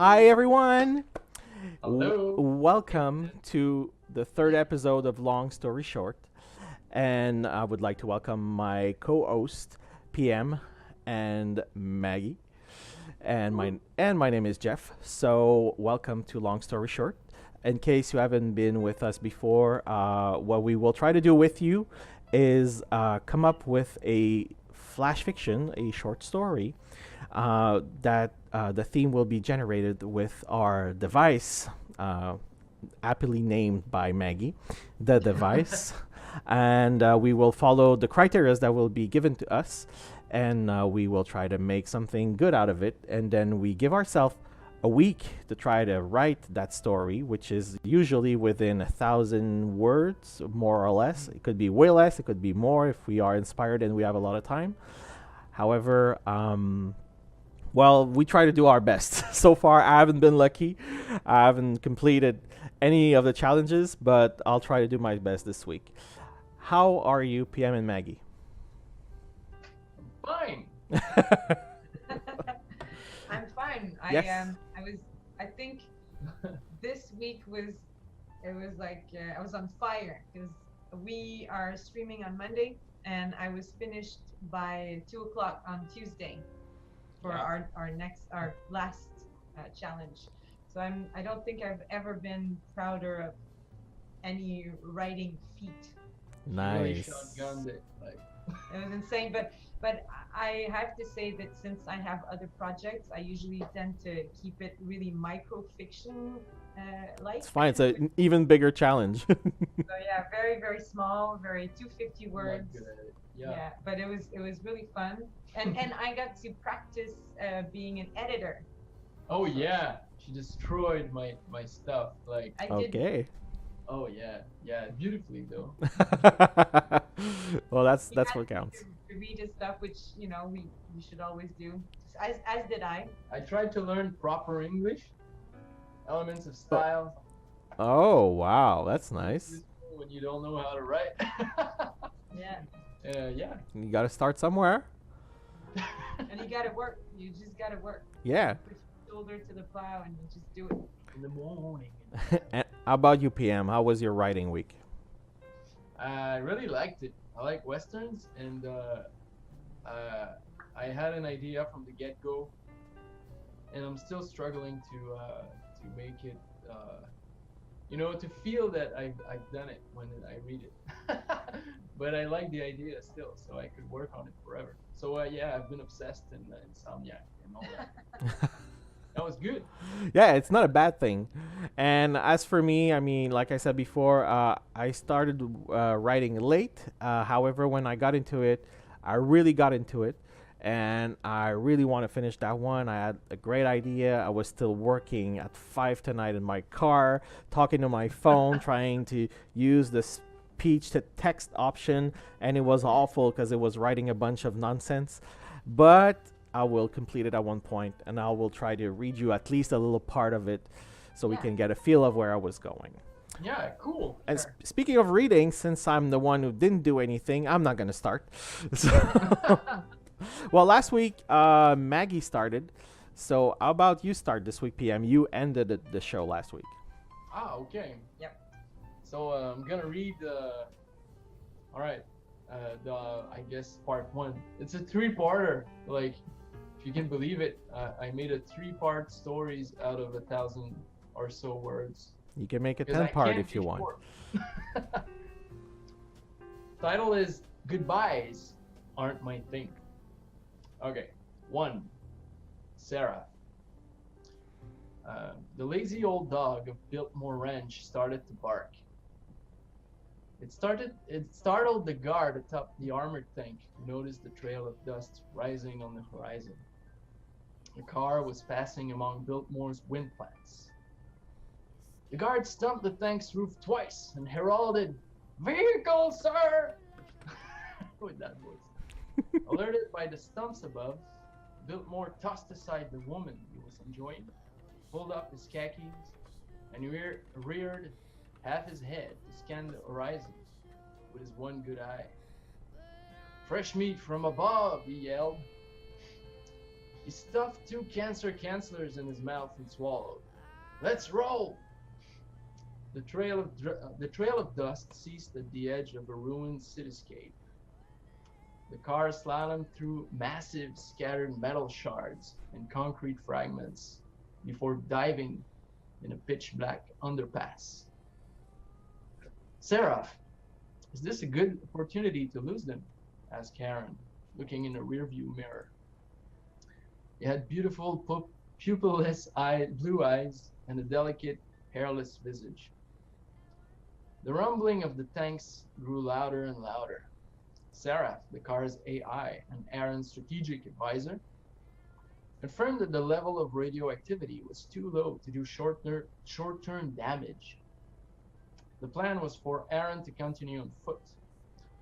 Hi, everyone. Hello. Welcome to the third episode of Long Story Short. And I would like to welcome my co host, PM, and Maggie. And my name is Jeff. So, welcome to Long Story Short. In case you haven't been with us before, what we will try to do with you is come up with a flash fiction, a short story that the theme will be generated with our device, aptly named by Maggie, the device. And we will follow the criteria that will be given to us, and we will try to make something good out of it. And then we give ourselves a week to try to write that story, which is usually within 1,000 words, more or less. It could be way less, it could be more if we are inspired and we have a lot of time. However, well, we try to do our best. So far, I haven't been lucky. I haven't completed any of the challenges, but I'll try to do my best this week. How are you, PM and Maggie? Fine. I'm fine. Yes. I think this week was like I was on fire because we are streaming on Monday and I was finished by 2 o'clock on Tuesday for Yeah. our last challenge. So I don't think I've ever been prouder of any writing feat. Really Nice. shotgunned it. Like, It was insane, but I have to say that since I have other projects, I usually tend to keep it really micro fiction like. It's fine. It's an even bigger challenge. So yeah, very very small, very 250 I'm not words. good at it. Yeah. Yeah, but it was really fun, and I got to practice being an editor. Oh yeah. She destroyed my stuff. Like, I did. Okay. oh yeah, beautifully though. Well, that's He that's had what me counts. to read his stuff, which we should always do. As did I. I tried to learn proper English, elements of style. Oh, wow, that's nice. Useful when you don't know how to write. Yeah, Yeah. You got to start somewhere. and you gotta work. You just gotta work. Yeah. Put your shoulder to the plow and you just do it. In the morning. And how about you, PM? How was your writing week? I really liked it. I like westerns, and I had an idea from the get-go, and I'm still struggling to make it, to feel that I've done it when I read it. But I like the idea still, so I could work on it forever. So yeah, I've been obsessed in insomniac and all that. That was good. Yeah, it's not a bad thing. And as for me, I mean, like I said before, I started writing late. However, when I got into it, I really got into it. And I really want to finish that one. I had a great idea. I was still working at 5 tonight in my car, talking to my phone, trying to use the speech to text option. And it was awful because it was writing a bunch of nonsense. But I will complete it at one point, and I will try to read you at least a little part of it so we Yeah. can get a feel of where I was going. Yeah, cool. And Sure. speaking of reading, since I'm the one who didn't do anything, I'm not going to start. So, well, last week, Maggie started. So, how about you start this week, PM? You ended the show last week. Okay. Yep. So I'm gonna read. All right. I guess part one. It's a three-parter. Like, if you can believe it, I made a three-part stories out of 1,000 or so words. You can make a Because I 10 part can't if you be want. short. Title is Goodbyes Aren't My Thing. Okay. 1. Sarah. The lazy old dog of Biltmore Ranch started to bark. It startled the guard atop the armored tank who noticed the trail of dust rising on the horizon. The car was passing among Biltmore's wind plants. The guard stumped the tank's roof twice and heralded, "Vehicle, sir!" with that voice. Alerted by the stumps above, Biltmore tossed aside the woman he was enjoying, pulled up his khakis, and reared half his head to scan the horizon with his one good eye. "Fresh meat from above," he yelled. He stuffed 2 cancer cancelers in his mouth and swallowed. Let's roll! The trail of dust ceased at the edge of a ruined cityscape. The car slalomed through massive scattered metal shards and concrete fragments before diving in a pitch-black underpass. Seraph, is this a good opportunity to lose them? Asked Karen, looking in a rearview mirror. He had beautiful pupilless blue eyes and a delicate, hairless visage. The rumbling of the tanks grew louder and louder. Seraph, the car's AI and Aaron's strategic advisor, confirmed that the level of radioactivity was too low to do short-term damage. The plan was for Aaron to continue on foot.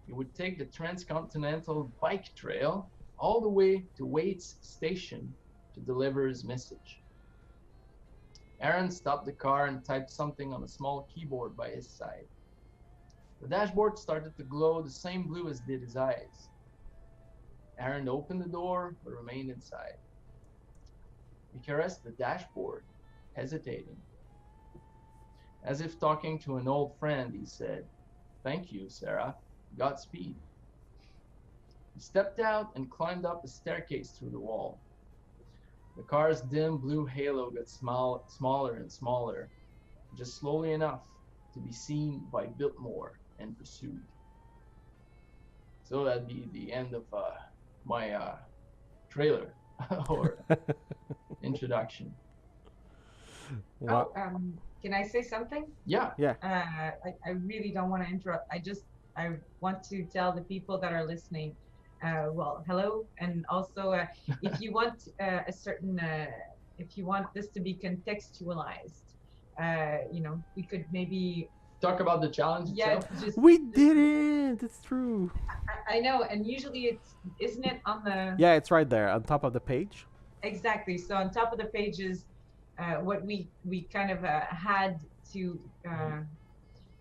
He would take the transcontinental bike trail all the way to Waite's station to deliver his message. Aaron stopped the car and typed something on a small keyboard by his side. The dashboard started to glow the same blue as did his eyes. Aaron opened the door but remained inside. He caressed the dashboard, hesitating. As if talking to an old friend, he said, "Thank you, Sarah. Godspeed." He stepped out and climbed up a staircase through the wall. The car's dim blue halo got smaller and smaller, just slowly enough to be seen by Biltmore and pursued. So that'd be the end of my trailer or introduction. Wow. Oh, can I say something? Yeah. Yeah. I really don't want to interrupt. I want to tell the people that are listening, well, hello, and also if you want a certain, if you want this to be contextualized, we could maybe Talk about the challenge itself. We didn't. It's true. I know, and usually isn't it on the? Yeah, it's right there on top of the page. Exactly. So on top of the page is what we kind of had to.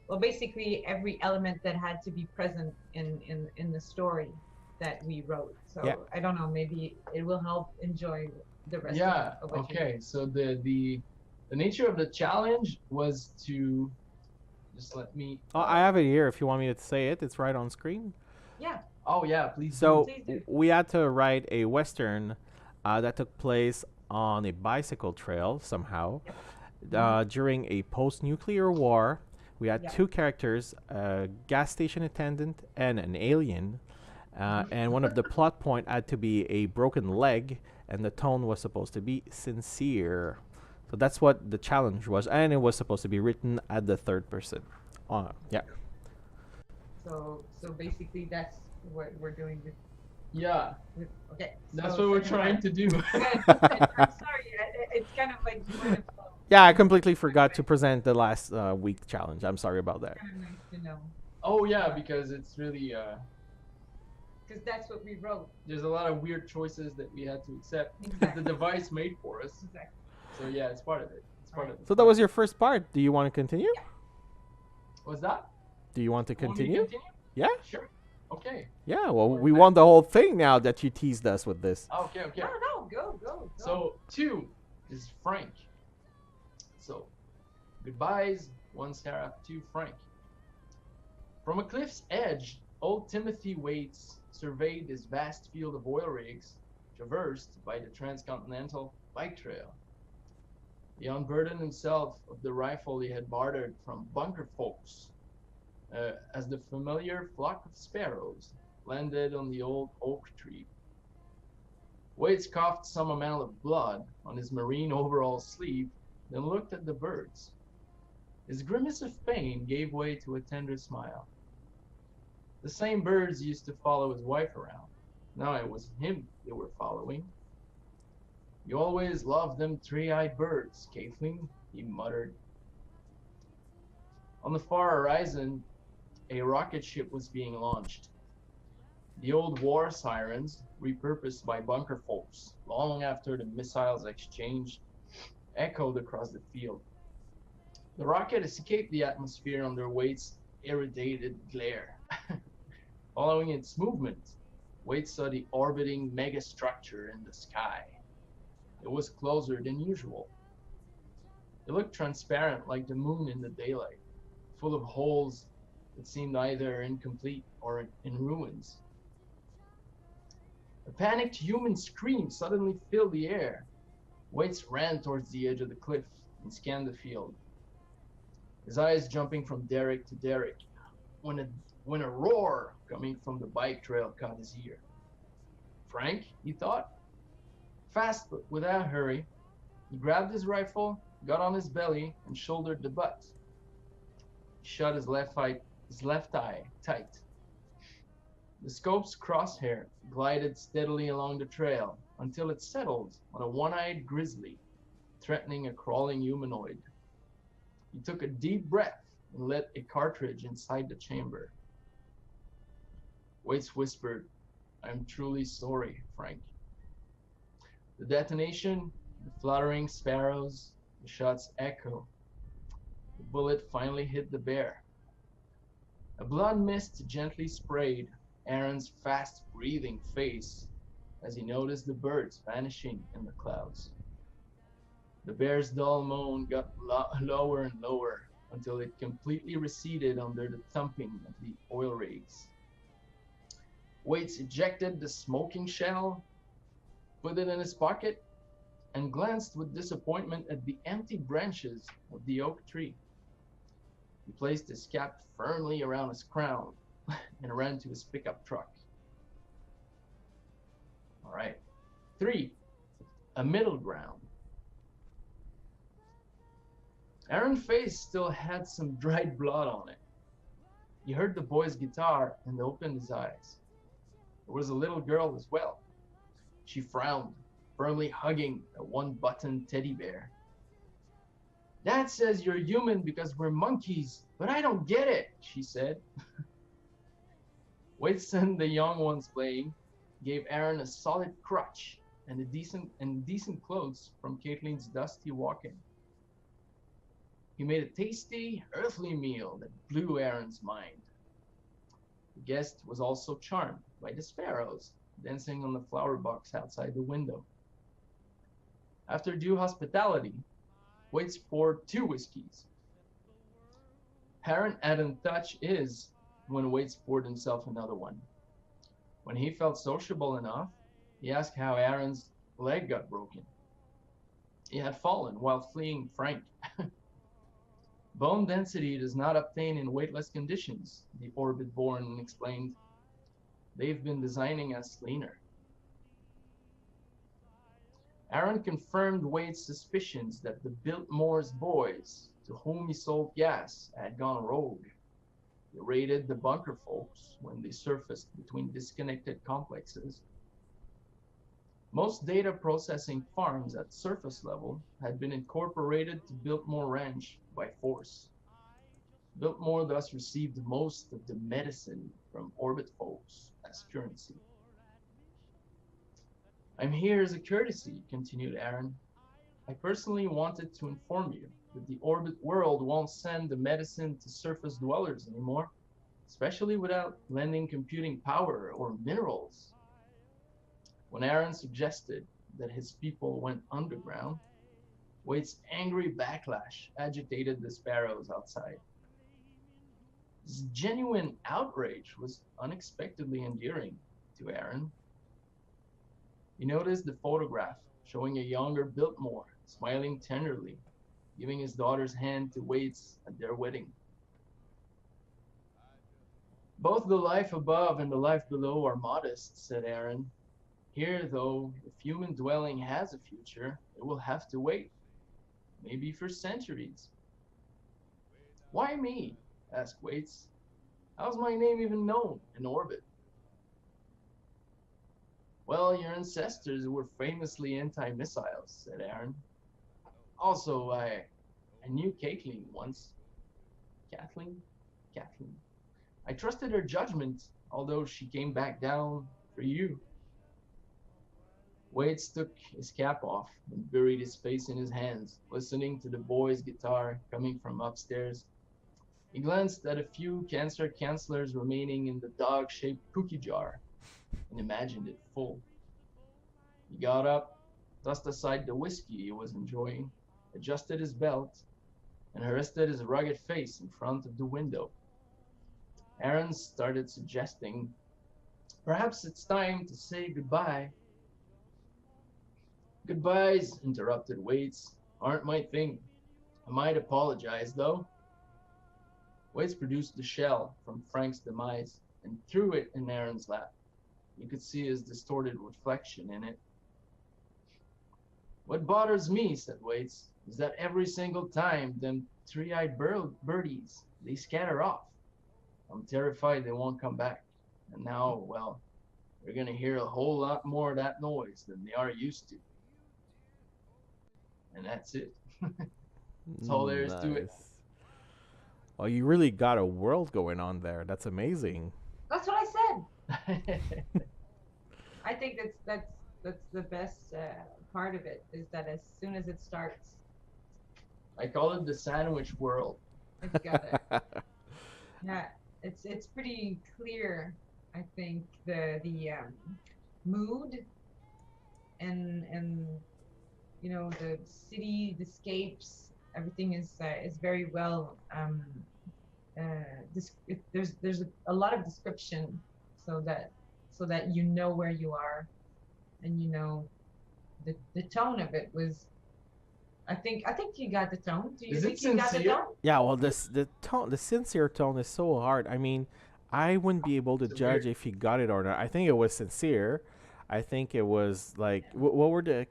Well, basically every element that had to be present in the story that we wrote. So Yeah. I don't know, maybe it will help enjoy the rest of what you Okay. So the nature of the challenge was to just let me. I have it here if you want me to say it. It's right on screen. Yeah. Oh yeah, please. So Please do. we had to write a Western that took place on a bicycle trail somehow during a post-nuclear war. We had Yeah. 2 characters, a gas station attendant and an alien. And one of the plot point had to be a broken leg, and the tone was supposed to be sincere. So that's what the challenge was, and it was supposed to be written at the third person. Yeah. So basically that's what we're doing Yeah, okay. that's so what we're anyway. trying to do. I'm sorry. It's kind of like Yeah, I completely forgot to present the last week challenge. I'm sorry about that. kind of nice to know Oh yeah, because it's really because that's what we wrote. there's a lot of weird choices that we had to accept that Exactly. the device made for us. Exactly. So yeah, it's part of it. It's part of it. So that was your first part. Do you want to continue? What's that? Do you want to Want me to continue? continue? Yeah? Sure. Okay. Yeah, well, we won the whole thing now that you teased us with this. Okay. No, go. So 2 is Frank. So goodbyes, 1 Sarah, 2 Frank. From a cliff's edge, old Timothy Waits surveyed this vast field of oil rigs traversed by the transcontinental bike trail. He unburdened himself of the rifle he had bartered from bunker folks as the familiar flock of sparrows landed on the old oak tree. Waits coughed some amount of blood on his marine overall sleeve, then looked at the birds. His grimace of pain gave way to a tender smile. The same birds used to follow his wife around. Now it was him they were following. "You always loved them 3-eyed birds, Kathleen," he muttered. On the far horizon, a rocket ship was being launched. The old war sirens, repurposed by bunker folks long after the missiles exchanged, echoed across the field. The rocket escaped the atmosphere under Waite's irradiated glare. Following its movement, Waite saw the orbiting megastructure in the sky. It was closer than usual. It looked transparent like the moon in the daylight, full of holes that seemed either incomplete or in ruins. A panicked human scream suddenly filled the air. Waits ran towards the edge of the cliff and scanned the field, his eyes jumping from derrick to derrick when a roar coming from the bike trail caught his ear. Frank, he thought. Fast but without hurry, he grabbed his rifle, got on his belly, and shouldered the butt. He shut his left eye tight. The scope's crosshair glided steadily along the trail until it settled on a one-eyed grizzly, threatening a crawling humanoid. He took a deep breath and lit a cartridge inside the chamber. Waits whispered, "I'm truly sorry, Frank." The detonation, the fluttering sparrows, the shot's echo. The bullet finally hit the bear. A blood mist gently sprayed Aaron's fast-breathing face as he noticed the birds vanishing in the clouds. The bear's dull moan got lower and lower until it completely receded under the thumping of the oil rigs. Waits ejected the smoking shell, put it in his pocket, and glanced with disappointment at the empty branches of the oak tree. He placed his cap firmly around his crown and ran to his pickup truck. All right. 3. A middle ground. Aaron's face still had some dried blood on it. He heard the boy's guitar and opened his eyes. There was a little girl as well. She frowned, firmly hugging a one-button teddy bear. "Dad says you're human because we're monkeys, but I don't get it," she said. Waits and the young ones playing gave Aaron a solid crutch and decent clothes from Caitlin's dusty walk-in. He made a tasty, earthly meal that blew Aaron's mind. The guest was also charmed by the sparrows dancing on the flower box outside the window. After due hospitality, Waits poured 2 whiskeys. Aaron hadn't touched his when Waits poured himself another one. When he felt sociable enough, he asked how Aaron's leg got broken. He had fallen while fleeing Frank. Bone density does not obtain in weightless conditions, the Orbit-born explained. They've been designing us leaner. Aaron confirmed Wade's suspicions that the Biltmore's boys, to whom he sold gas, had gone rogue. They raided the bunker folks when they surfaced between disconnected complexes. Most data processing farms at surface level had been incorporated to Biltmore Ranch by force. Biltmore thus received most of the medicine from Orbit folks as currency. "I'm here as a courtesy," continued Aaron. "I personally wanted to inform you that the Orbit world won't send the medicine to surface dwellers anymore, especially without lending computing power or minerals." When Aaron suggested that his people went underground, Wade's angry backlash agitated the sparrows outside. His genuine outrage was unexpectedly endearing to Aaron. He noticed the photograph showing a younger Biltmore smiling tenderly, giving his daughter's hand to Wade's at their wedding. "Both the life above and the life below are modest," said Aaron. "Here, though, if human dwelling has a future, it will have to wait, maybe for centuries." "Why me?" asked Waits. "How's my name even known in Orbit?" "Well, your ancestors were famously anti-missiles," said Aaron. "Also, I knew Caitlin once." Kathleen? "I trusted her judgment, although she came back down for you." Waits took his cap off and buried his face in his hands, listening to the boy's guitar coming from upstairs. He glanced at a few cancer cancelers remaining in the dog-shaped cookie jar and imagined it full. He got up, tossed aside the whiskey he was enjoying, adjusted his belt, and rested his rugged face in front of the window. Aaron started suggesting, "Perhaps it's time to say goodbye." "Goodbyes," interrupted Waits, "aren't my thing. I might apologize, though." Waits produced the shell from Frank's demise and threw it in Aaron's lap. You could see his distorted reflection in it. "What bothers me," said Waits, "is that every single time them three-eyed birdies, they scatter off. I'm terrified they won't come back. And now, well, they're gonna hear a whole lot more of that noise than they are used to." And that's it. That's all there is to it. Nice. Well, you really got a world going on there. That's amazing. That's what I said. I think that's the best part of it, is that as soon as it starts, I call it the sandwich world. it's got it. Yeah, it's pretty clear. I think the mood and you know, the city, the scapes, everything is very well. There's a lot of description, so that you know where you are, and you know the tone of it was. I think you got the tone. Do you Is think it you got the sincere? tone? Yeah, well, the tone, the sincere tone is so hard. I mean, I wouldn't be able to It's judge weird. if he got it or not. I think it was sincere. I think it was like, what were the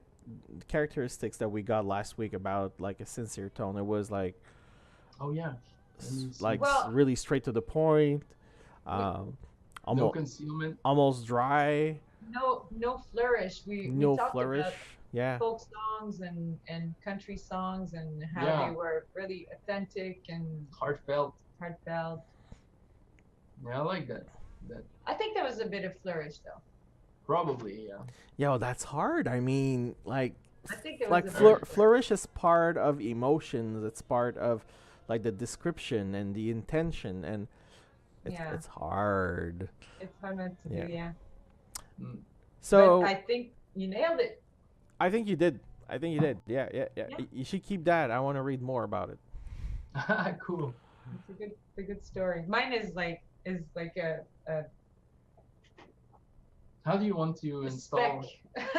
characteristics that we got last week about like a sincere tone? It was like, Oh yeah. like Well- really straight to the point, No almost concealment. almost dry, No flourish. We no talked flourish. about Yeah, folk songs and country songs and how Yeah. they were really authentic and Heartfelt. heartfelt. Yeah, I like that. That I think there was a bit of flourish though. probably, yeah. yo, that's hard. I mean, like I think there was like a bit of flourish. flourish is part of emotions. It's part of like the description and the intention, and Yeah. it's hard. It's hard not to Yeah. do, yeah. Mm. So But I think you nailed it. I think you did. I think you did. Yeah, yeah, yeah. Yeah. You should keep that. I want to read more about it. Cool. It's a good story. Mine is like a How do you want to install spec.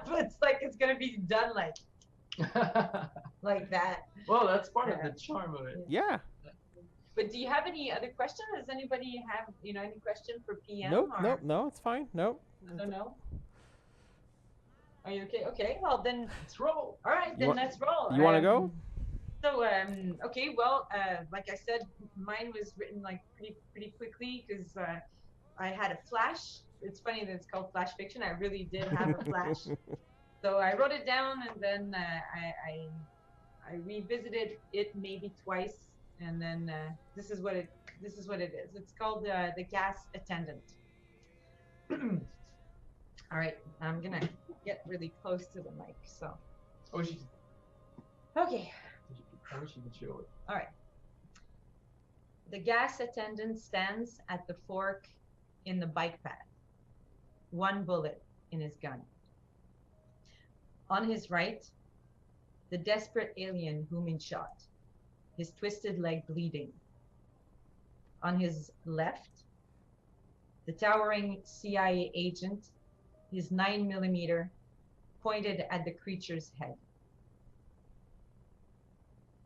But it's like it's gonna be done like that. Well, that's part Yeah. of the charm of it. Yeah. But do you have any other question? Does anybody have any question for PM? Nope. or? Nope. No, it's fine. Nope. I don't know. Are you okay? Okay. Well then, Let's roll. all right. You Then wa- let's roll. You want to go? So okay. Well, like I said, mine was written like pretty quickly because I had a flash. It's funny that it's called flash fiction. I really did have a flash. So I wrote it down, and then I revisited it maybe twice, and then this is what it is. It's called the gas attendant. All right, I'm gonna get really close to the mic. So Oh, she, okay, I wish you could show it. all right. The gas attendant stands at the fork in the bike path. One bullet in his gun. On his right, the desperate alien whom he shot, his twisted leg bleeding. On his left, the towering CIA agent, his 9mm pointed at the creature's head.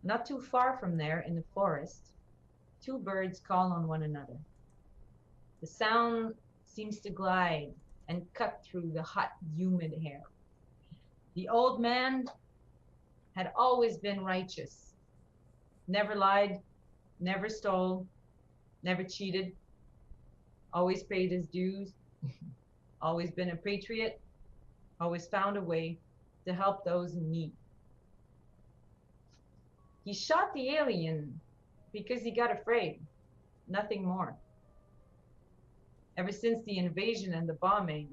Not too far from there in the forest, two birds call on one another. The sound seems to glide and cut through the hot, humid air. The old man had always been righteous, never lied, never stole, never cheated, always paid his dues, always been a patriot, always found a way to help those in need. He shot the alien because he got afraid, nothing more. Ever since the invasion and the bombing,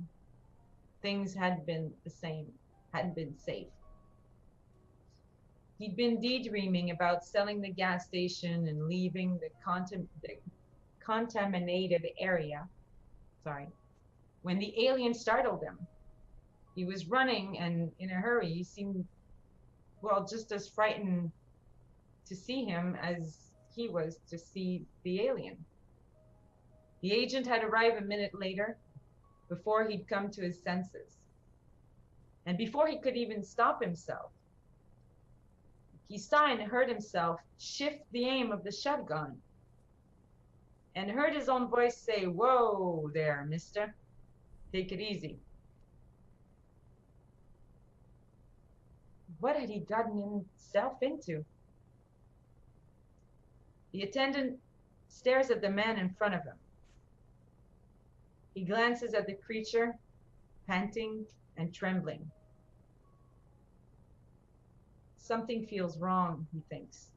things hadn't been the same, hadn't been safe. He'd been daydreaming about selling the gas station and leaving the contaminated area, when the alien startled him. He was running and in a hurry. He seemed, well, just as frightened to see him as he was to see the alien. The agent had arrived a minute later, before he'd come to his senses. And before he could even stop himself, he saw and heard himself shift the aim of the shotgun and heard his own voice say, "Whoa there, mister. Take it easy." What had he gotten himself into? The attendant stares at the man in front of him. He glances at the creature, panting and trembling. Something feels wrong, he thinks.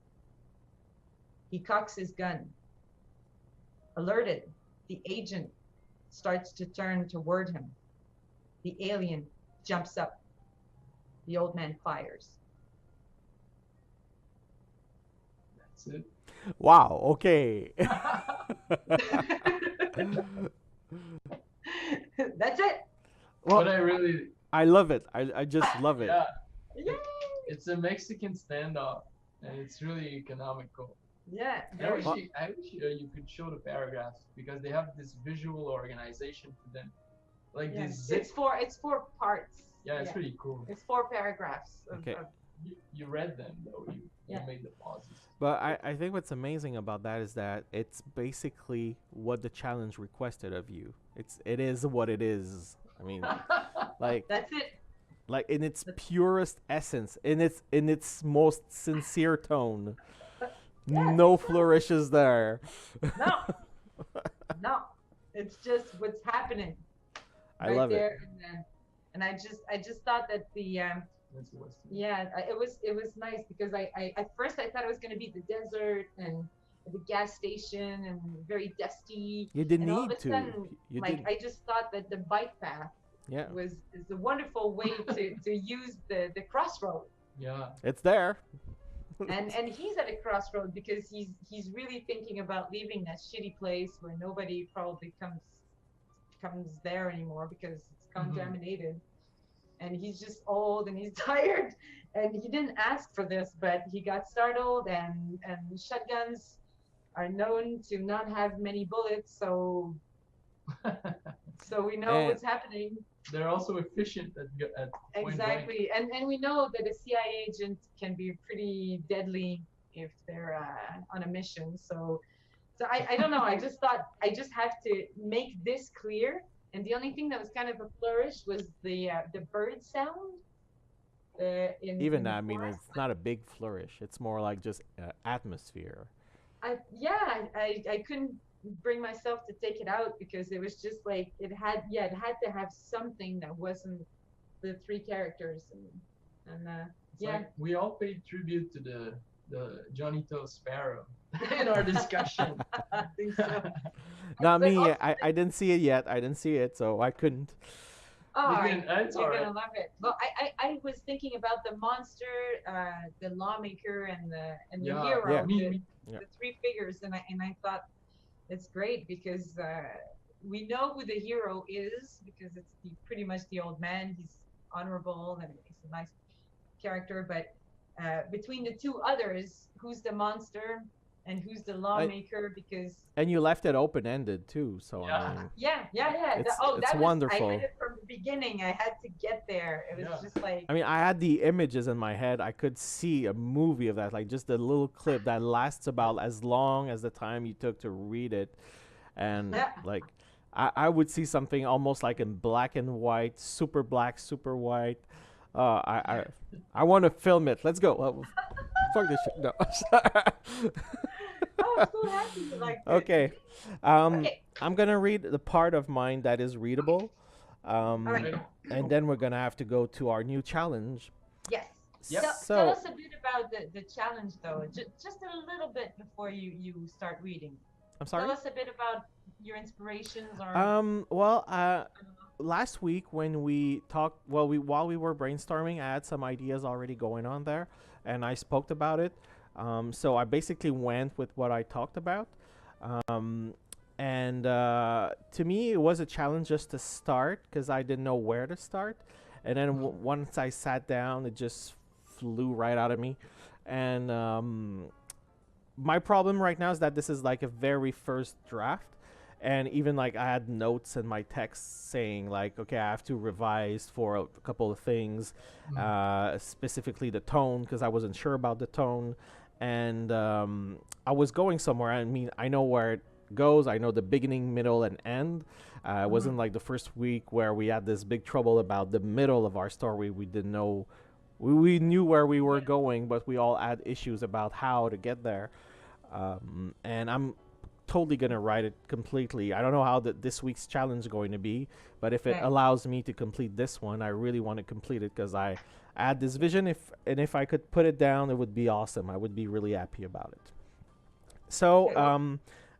He cocks his gun. Alerted, the agent starts to turn toward him. The alien jumps up. The old man fires. That's it. Wow. Okay. That's it. But Well, I love it. I just love it. yeah, Yay! it's a Mexican standoff, and it's really economical. Yeah. I wish, you could show the paragraphs because they have this visual organization to them, like Yeah. this zip. It's four parts. Yeah, it's pretty cool. It's 4 paragraphs. Okay. You read them though. You Yeah. made the pauses. But I think what's amazing about that is that it's basically what the challenge requested of you. It is what it is. I mean, like That's it. like in its purest essence, in its most sincere tone. Yes. No flourishes there. No. No. It's just what's happening. I right love it. there. And I just thought that the That's the Western. yeah, it was nice because I at first I thought it was gonna be the desert and the gas station and very dusty. You didn't And all of need a to. sudden, You like did. I just thought that the bike path Yeah, is a wonderful way to use the crossroad. Yeah. it's there. And he's at a crossroad because he's really thinking about leaving that shitty place where nobody probably comes there anymore because it's contaminated. And he's just old and he's tired and he didn't ask for this, but he got startled and shotguns are known to not have many bullets, so we know And- what's happening. They're also efficient at point blank. Exactly, and we know that a CIA agent can be pretty deadly if they're on a mission. So I don't know. I just thought I just have to make this clear. And the only thing that was kind of a flourish was the bird sound. Even in that, the I mean, forest. it's not a big flourish. It's more like just atmosphere. I couldn't bring myself to take it out because it was just like it had to have something that wasn't the 3 characters and It's yeah. like we all paid tribute to the Johnny Toe Sparrow in our discussion. I think so. Not But me. also- I didn't see it yet. I didn't see it, so I couldn't. Oh, It's you're all gonna right. love it. Well, I was thinking about the monster, the lawmaker, and the Yeah, hero, yeah. the 3 figures, and I thought it's great because we know who the hero is because it's pretty much the old man. He's honorable and he's a nice character, but between the 2 others, who's the monster and who's the lawmaker? Because And you left it open ended too, so Yeah. I mean, yeah. It's- that it's was, wonderful. I had it from the beginning. I had to get there. It was Yeah. just like. I mean, I had the images in my head. I could see a movie of that, like just a little clip that lasts about as long as the time you took to read it, and Yeah. like I would see something almost like in black and white, super black, super white. I want to film it. Let's go. Fuck this shit. No. Oh, I'm so happy you liked it. Okay. Okay. I'm gonna read the part of mine that is readable, All right. and then we're gonna have to go to our new challenge. Yes. Yep. Tell So us a bit about the challenge, though. Just a little bit before you start reading. I'm sorry. Tell us a bit about your inspirations or. Well, I don't know. last week when we talked, while we were brainstorming, I had some ideas already going on there, and I spoke about it. So I basically went with what I talked about. And to me, it was a challenge just to start because I didn't know where to start. And then once I sat down, it just flew right out of me. And my problem right now is that this is like a very first draft. And even like I had notes in my text saying like, okay, I have to revise for a couple of things, specifically the tone, because I wasn't sure about the tone. And I was going somewhere. I mean, I know where it goes. I know the beginning, middle, and end. It wasn't like the first week where we had this big trouble about the middle of our story. We didn't know. We knew where we were going, but we all had issues about how to get there. And I'm totally gonna write it completely. I don't know how this week's challenge is going to be, but if it allows me to complete this one, I really want to complete it because I had this vision. If I could put it down, it would be awesome. I would be really happy about it. So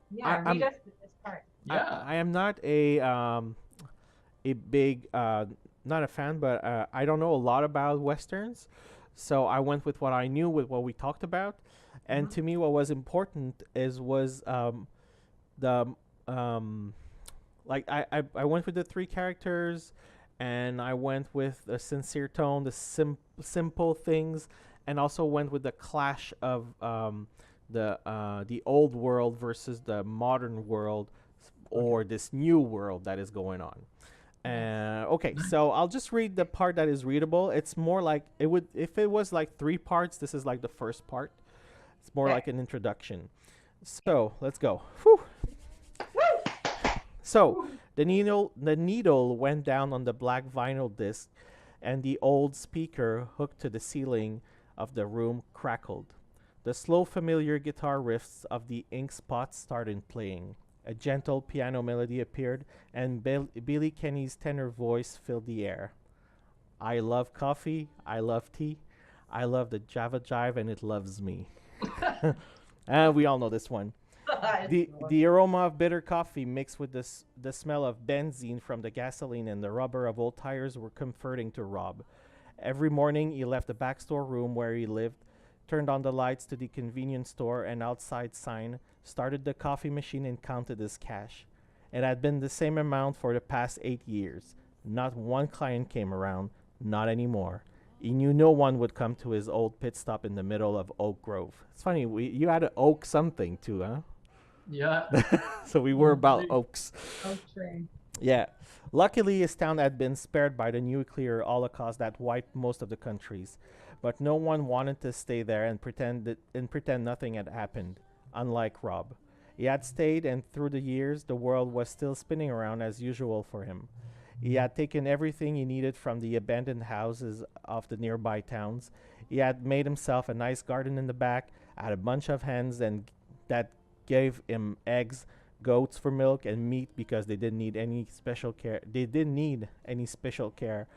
read us this part. I am not a big not a fan, but I don't know a lot about westerns, so I went with what I knew, with what we talked about. And to me, what was important was the like I went with the three characters, and I went with a sincere tone, the simple things, and also went with the clash of the old world versus the modern world, or this new world that is going on. Okay, so I'll just read the part that is readable. It's more like it would if it was like 3 parts. This is like the first part. It's more like an introduction. So let's go. Whew. So the needle went down on the black vinyl disc, and the old speaker hooked to the ceiling of the room crackled. The slow, familiar guitar riffs of the ink spots started playing. A gentle piano melody appeared, and Billy Kenny's tenor voice filled the air. I love coffee. I love tea. I love the Java Jive, and it loves me. We all know this one. The aroma of bitter coffee mixed with the smell of benzene from the gasoline and the rubber of old tires were comforting to Rob. Every morning he left the back store room where he lived, turned on the lights to the convenience store and outside sign, started the coffee machine and counted his cash. It had been the same amount for the past 8 years. Not one client came around, not anymore. He knew no one would come to his old pit stop in the middle of Oak Grove. It's funny, you had an oak something too, huh? Yeah. So we were about oaks. Oak tree. Yeah. Luckily, his town had been spared by the nuclear holocaust that wiped most of the countries. But no one wanted to stay there and pretend nothing had happened, unlike Rob. He had stayed, and through the years, the world was still spinning around as usual for him. He had taken everything he needed from the abandoned houses of the nearby towns. He had made himself a nice garden in the back, had a bunch of hens and that gave him eggs, goats for milk, and meat because they didn't need any special care. They didn't need any special care,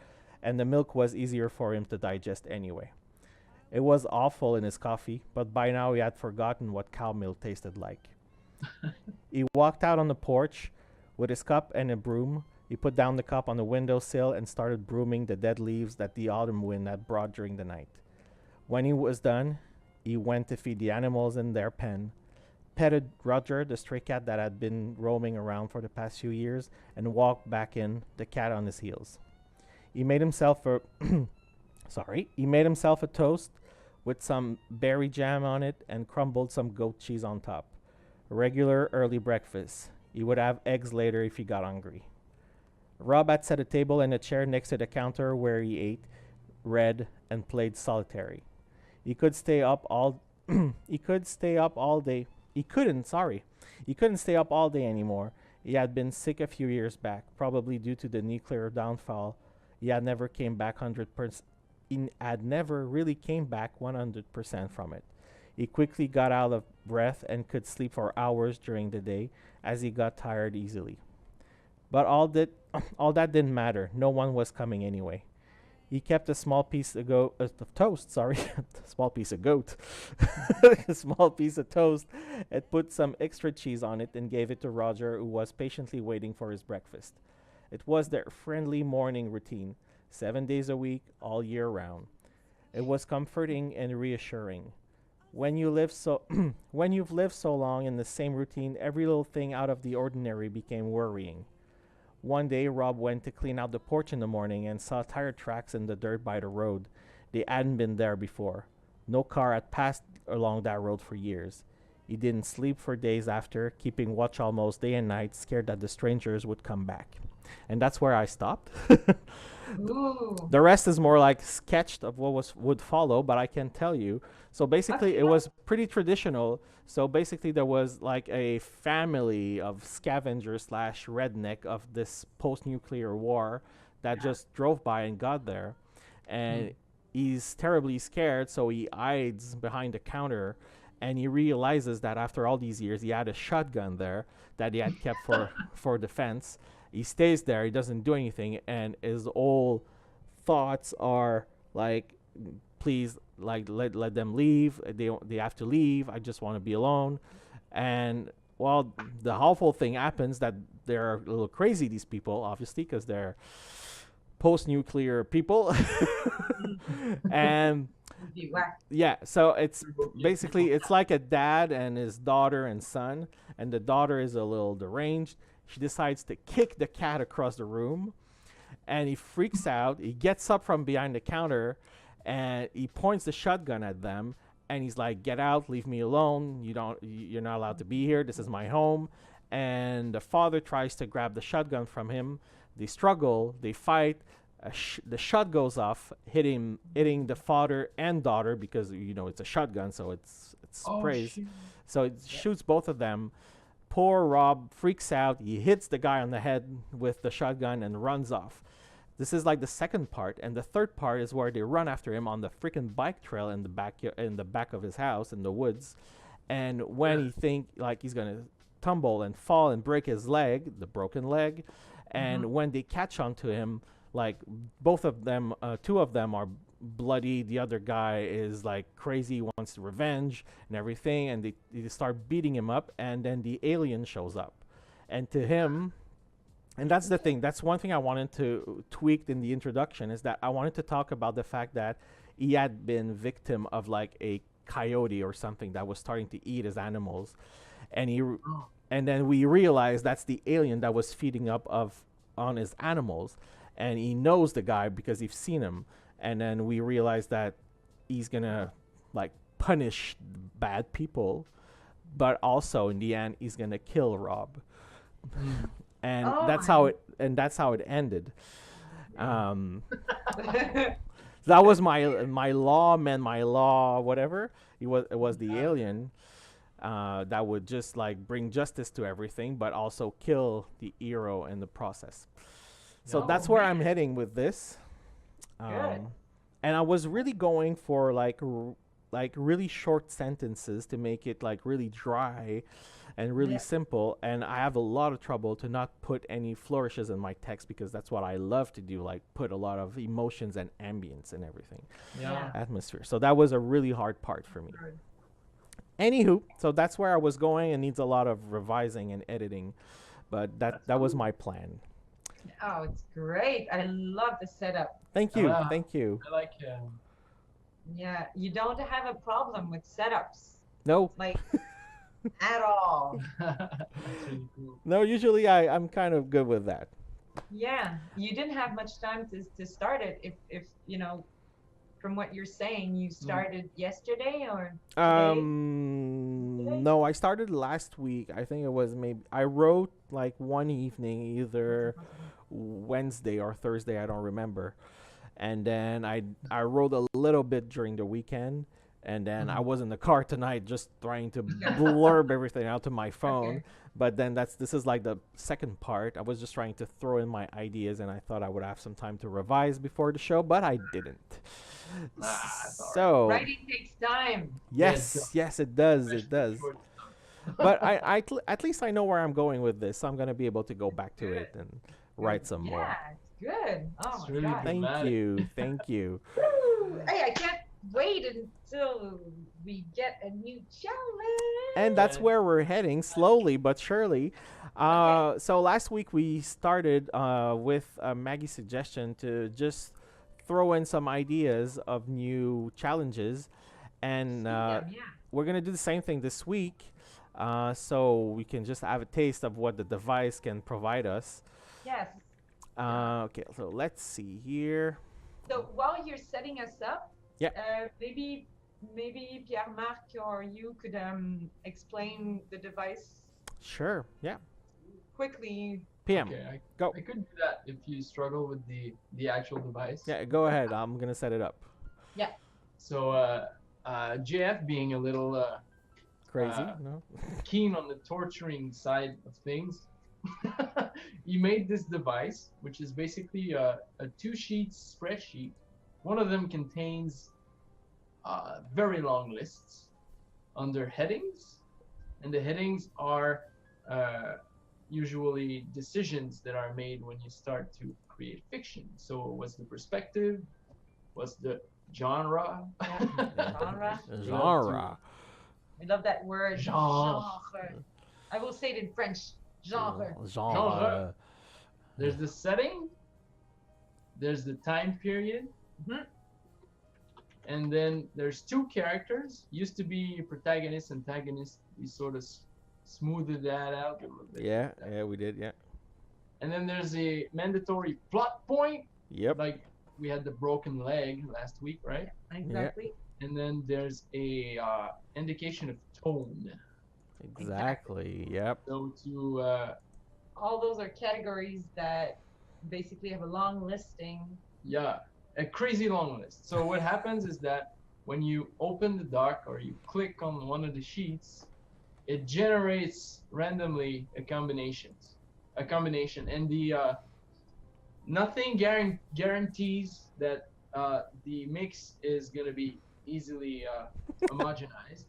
and the milk was easier for him to digest anyway. It was awful in his coffee, but by now he had forgotten what cow milk tasted like. He walked out on the porch with his cup and a broom. He put down the cup on the windowsill and started brooming the dead leaves that the autumn wind had brought during the night. When he was done, he went to feed the animals in their pen, petted Roger, the stray cat that had been roaming around for the past few years, and walked back in, the cat on his heels. He made himself a he made himself a toast with some berry jam on it and crumbled some goat cheese on top. A regular early breakfast. He would have eggs later if he got hungry. Rob had set a table and a chair next to the counter where he ate, read, and played solitary. He could stay up all he could stay up all day. He couldn't stay up all day anymore. He had been sick a few years back, probably due to the nuclear downfall. He had never came back 100%. He had never really came back 100% from it. He quickly got out of breath and could sleep for hours during the day as he got tired easily. But all that didn't matter. No one was coming anyway. He kept a small piece of toast, small piece of goat, a small piece of toast, and put some extra cheese on it and gave it to Roger, who was patiently waiting for his breakfast. It was their friendly morning routine, 7 days a week, all year round. It was comforting and reassuring. When you've lived so long in the same routine, every little thing out of the ordinary became worrying. One day, Rob went to clean out the porch in the morning and saw tire tracks in the dirt by the road. They hadn't been there before. No car had passed along that road for years. He didn't sleep for days after, keeping watch almost day and night, scared that the strangers would come back. And that's where I stopped. Ooh. The rest is more like sketched of what would follow, but I can tell you. So basically, it was pretty traditional. So basically, there was like a family of scavengers slash redneck of this post-nuclear war that just drove by and got there, and he's terribly scared. So he hides behind the counter, and he realizes that after all these years, he had a shotgun there that he had kept for defense. He stays there. He doesn't do anything, and his whole thoughts are like, please, like let them leave. They have to leave. I just want to be alone. And well, the awful thing happens that they're a little crazy. These people, obviously, because they're post-nuclear people, and yeah. So it's basically it's like a dad and his daughter and son, and the daughter is a little deranged. She decides to kick the cat across the room, and he freaks out. He gets up from behind the counter, and he points the shotgun at them, and he's like, "Get out! Leave me alone! You're not allowed to be here. This is my home." And the father tries to grab the shotgun from him. They struggle. They fight. The shot goes off, hitting the father and daughter because it's a shotgun, so it sprays. So it shoots both of them. Poor Rob freaks out. He hits the guy on the head with the shotgun and runs off. This is like the second part, and the third part is where they run after him on the freaking bike trail in the back of his house in the woods. And when he think like he's gonna tumble and fall and break his leg, the broken leg, and when they catch on to him, like both of them, two of them are bloody. The other guy is like crazy, wants revenge and everything, and they start beating him up, and then the alien shows up, and to him, and that's the thing. That's one thing I wanted to tweak in the introduction, is that I wanted to talk about the fact that he had been victim of like a coyote or something that was starting to eat his animals, and and then we realized that's the alien that was feeding up on his animals, and he knows the guy because he's seen him. And then we realized that he's gonna like punish bad people, but also in the end he's gonna kill Rob. And that's how it ended. That was my law, whatever. It was the alien that would just like bring justice to everything, but also kill the hero in the process. So that's where I'm heading with this. And I was really going for like really short sentences to make it like really dry and really simple, and I have a lot of trouble to not put any flourishes in my text because that's what I love to do, like put a lot of emotions and ambience and everything, atmosphere. So that was a really hard part for me. Anywho, so that's where I was going, and needs a lot of revising and editing, but that was my plan. Oh, it's great. I love the setup. Thank you. Thank you. I like Yeah, you don't have a problem with setups. No. Like, at all. That's really cool. No, usually I'm kind of good with that. Yeah, you didn't have much time to start it. If from what you're saying, you started yesterday or today? No, I started last week. I think it was I wrote like one evening, either Wednesday or Thursday, I don't remember. And then I wrote a little bit during the weekend, and then I was in the car tonight just trying to blurb everything out to my phone. But then this is like the second part. I was just trying to throw in my ideas, and I thought I would have some time to revise before the show, but I didn't. So writing takes time. Yes, it does. But at least I know where I'm going with this, so I'm gonna be able to go back to it and write some more. Yeah, it's good. Oh It's my really god. Thank you. Woo! Hey, I can't wait until we get a new challenge. And that's where we're heading, slowly but surely. So last week we started with Maggie's suggestion to just throw in some ideas of new challenges, and we're gonna do the same thing this week, so we can just have a taste of what the device can provide us. Yes. Okay, so let's see here. So while you're setting us up, Yeah. Maybe Pierre-Marc or you could explain the device Sure. Yeah. quickly. PM. Okay, Go. I could do that if you struggle with the actual device. Yeah, go ahead. I'm gonna set it up. Yeah. So JF being a little Crazy? No. keen on the torturing side of things, he made this device, which is basically a 2-sheet spreadsheet. One of them contains very long lists under headings, and the headings are usually decisions that are made when you start to create fiction. So what's the perspective? What's the genre? Genre. Genre. I love that word. Genre. I will say it in French. Genre. Genre. There's the setting. There's the time period. Mhm. And then there's 2 characters. Used to be protagonist, antagonist. We sort of smoothed that out a little bit. Yeah, we did. Yeah. And then there's a mandatory plot point. Yep. Like we had the broken leg last week, right? Exactly. And then there's a indication of tone. Exactly. Yep. So to All those are categories that basically have a long listing. yeah, a crazy long list. So what happens is that when you open the doc or you click on one of the sheets, it generates randomly a combination, and the nothing guarantees that the mix is gonna be easily homogenized.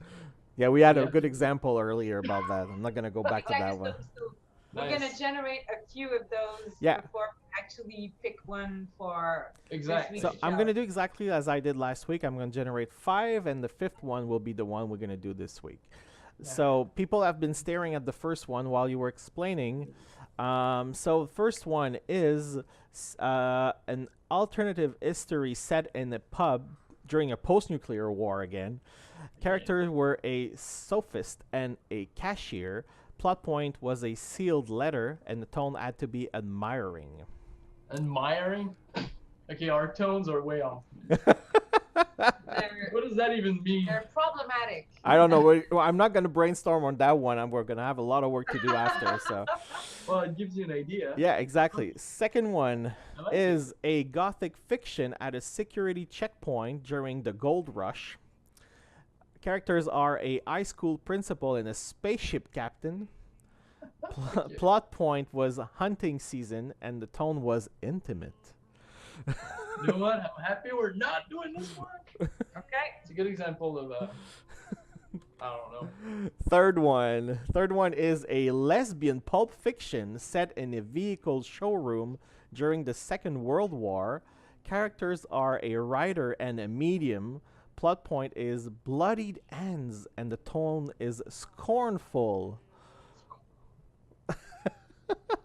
Yeah, we had a Yeah. good example earlier about that. I'm not gonna go back to that Exactly, one. so we're Nice. gonna generate a few of those Yeah. before we actually pick one for Exactly. So Sweet I'm show. gonna do exactly as I did last week. I'm gonna generate 5, and the 5th one will be the one we're gonna do this week. Yeah. So people have been staring at the first one while you were explaining. So the first one is an alternative history set in a pub during a post-nuclear war again. Characters were a sophist and a cashier. Plot point was a sealed letter, and the tone had to be admiring. Admiring. Okay, our tones are way off. they're, What does that even mean? they're problematic. I don't know. I'm not gonna brainstorm on that one. We're gonna have a lot of work to do after. So Well, it gives you an idea. yeah, exactly. Second one I like is a gothic fiction at a security checkpoint during the gold rush. Characters are a high school principal and a spaceship captain. Okay. Plot point was hunting season, and the tone was intimate. You know what? I'm happy we're not doing this work. Okay. It's a good example of I don't know. Third one is a lesbian pulp fiction set in a vehicle showroom during the Second World War. Characters are a writer and a medium. Plot point is bloodied ends, and the tone is scornful.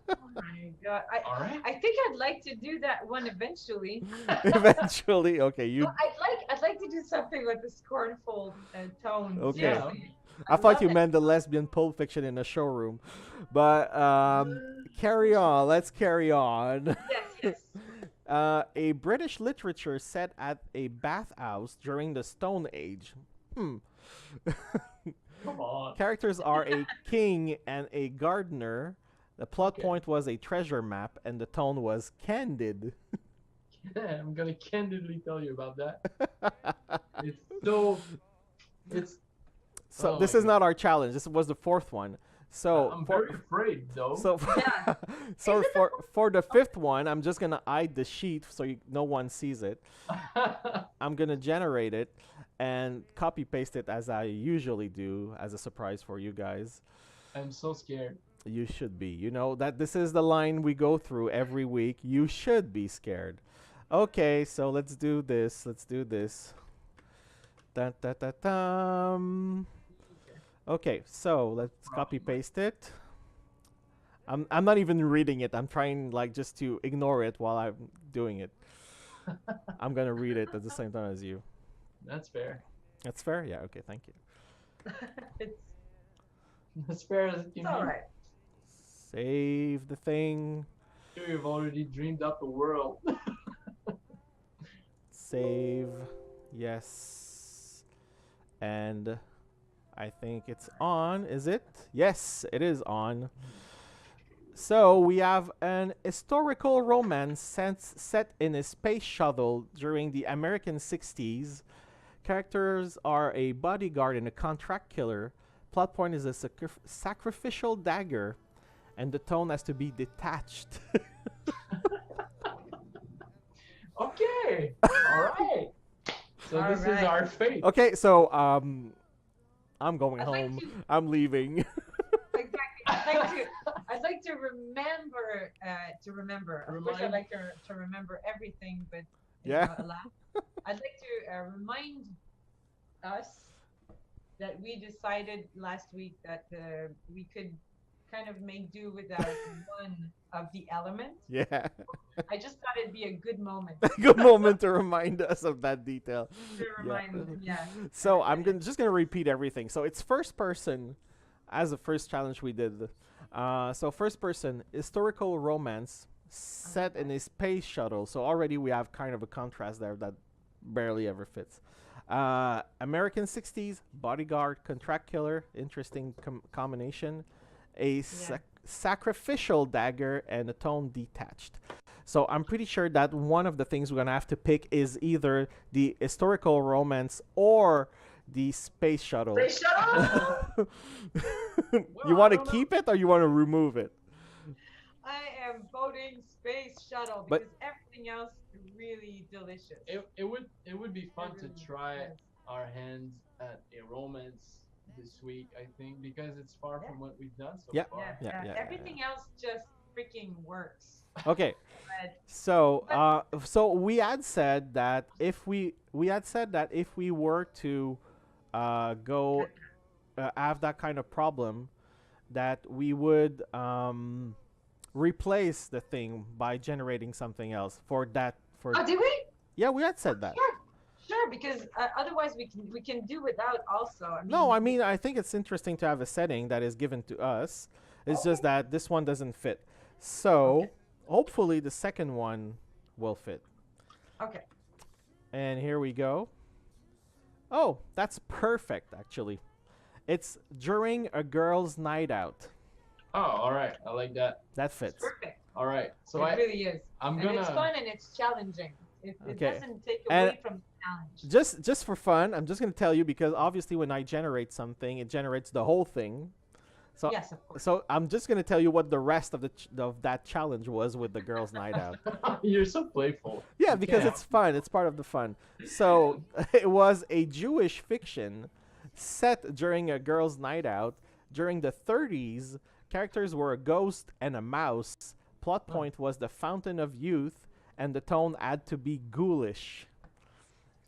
Oh my god. All right. I think I'd like to do that one eventually. Eventually, okay, you. Well, I'd like to do something with the scornful tone. Okay. seriously. I thought love you it. meant the lesbian pulp fiction in a showroom, but carry on. Let's carry on. Yes. A British literature set at a bathhouse during the Stone Age. Come on. Characters are a king and a gardener. The plot Okay. point was a treasure map, and the tone was candid. I'm gonna candidly tell you about that. It's so. It's. So Oh this my is not our challenge. This was the 4th one. So I'm for very afraid though. so Yeah. so Is it for the 5th one, I'm just gonna hide the sheet so no one sees it. I'm gonna generate it and copy paste it as I usually do as a surprise for you guys. I'm so scared. You should be. You know that this is the line we go through every week. You should be scared. Okay, so let's do this. Let's do this. Dun, dun, dun, dun. Okay, so let's copy paste it. I'm not even reading it. I'm trying like just to ignore it while I'm doing it. I'm gonna read it at the same time as you. That's fair. That's fair? Yeah, okay, thank you. It's As fair as it can all be. right. Save the thing. You've already dreamed up a world. Save. Yes. And I think it's on, is it? Yes, it is on. So we have an historical romance set in a space shuttle during the American 60s. Characters are a bodyguard and a contract killer. Plot point is a sacrificial dagger, and the tone has to be detached. Okay. All right. So All this is right. our fate. Okay, so I'm going I'd like home. to- I'm leaving. Exactly. I'd like to remember. Of course, I'd Remind- like to remember everything, but Yeah. I'd like to remind us that we decided last week that we could kind of make do without one of the elements. Yeah. I just thought it'd be a good moment Good moment to remind us of that detail. to remind. Yeah. So I'm just gonna repeat everything. So it's first person, as the first challenge we did. So first person historical romance set in a space shuttle. So already we have kind of a contrast there that barely ever fits. American 60s bodyguard contract killer, interesting combination. A sacrificial dagger and a tone detached. So I'm pretty sure that one of the things we're gonna have to pick is either the historical romance or the space shuttle. Space shuttle. You want I to don't keep it or you want to remove it? I am voting space shuttle But- because everything else is really delicious. It would be fun to Really try is. our hands at a romance this week. I think because it's far Yeah. from what we've done so Yeah. far. Yeah. Everything else just freaking works. Okay. But So we had said that if we were to go have that kind of problem, that we would replace the thing by generating something else for that. oh, did we? Yeah, we had said that. Sure, because otherwise we can do without also. I mean, No, I mean I think it's interesting to have a setting that is given to us. It's just that this one doesn't fit. So hopefully the second one will fit. Okay. And here we go. Oh, that's perfect actually. It's during a girl's night out. Oh, all right. I like that. That fits. Perfect. All right. So it really is. I'm And it's gonna. fun and it's challenging. It Okay. doesn't take And- away from the challenge. Just for fun, I'm just gonna tell you because obviously when I generate something, it generates the whole thing. So Yes, of course. so I'm just gonna tell you what the rest of that challenge was with the girls' night out. You're so playful. Yeah, because Yeah. it's fun. It's part of the fun. So it was a Jewish fiction set during a girls' night out during the 30s. Characters were a ghost and a mouse. Plot point was the fountain of youth, and the tone had to be ghoulish.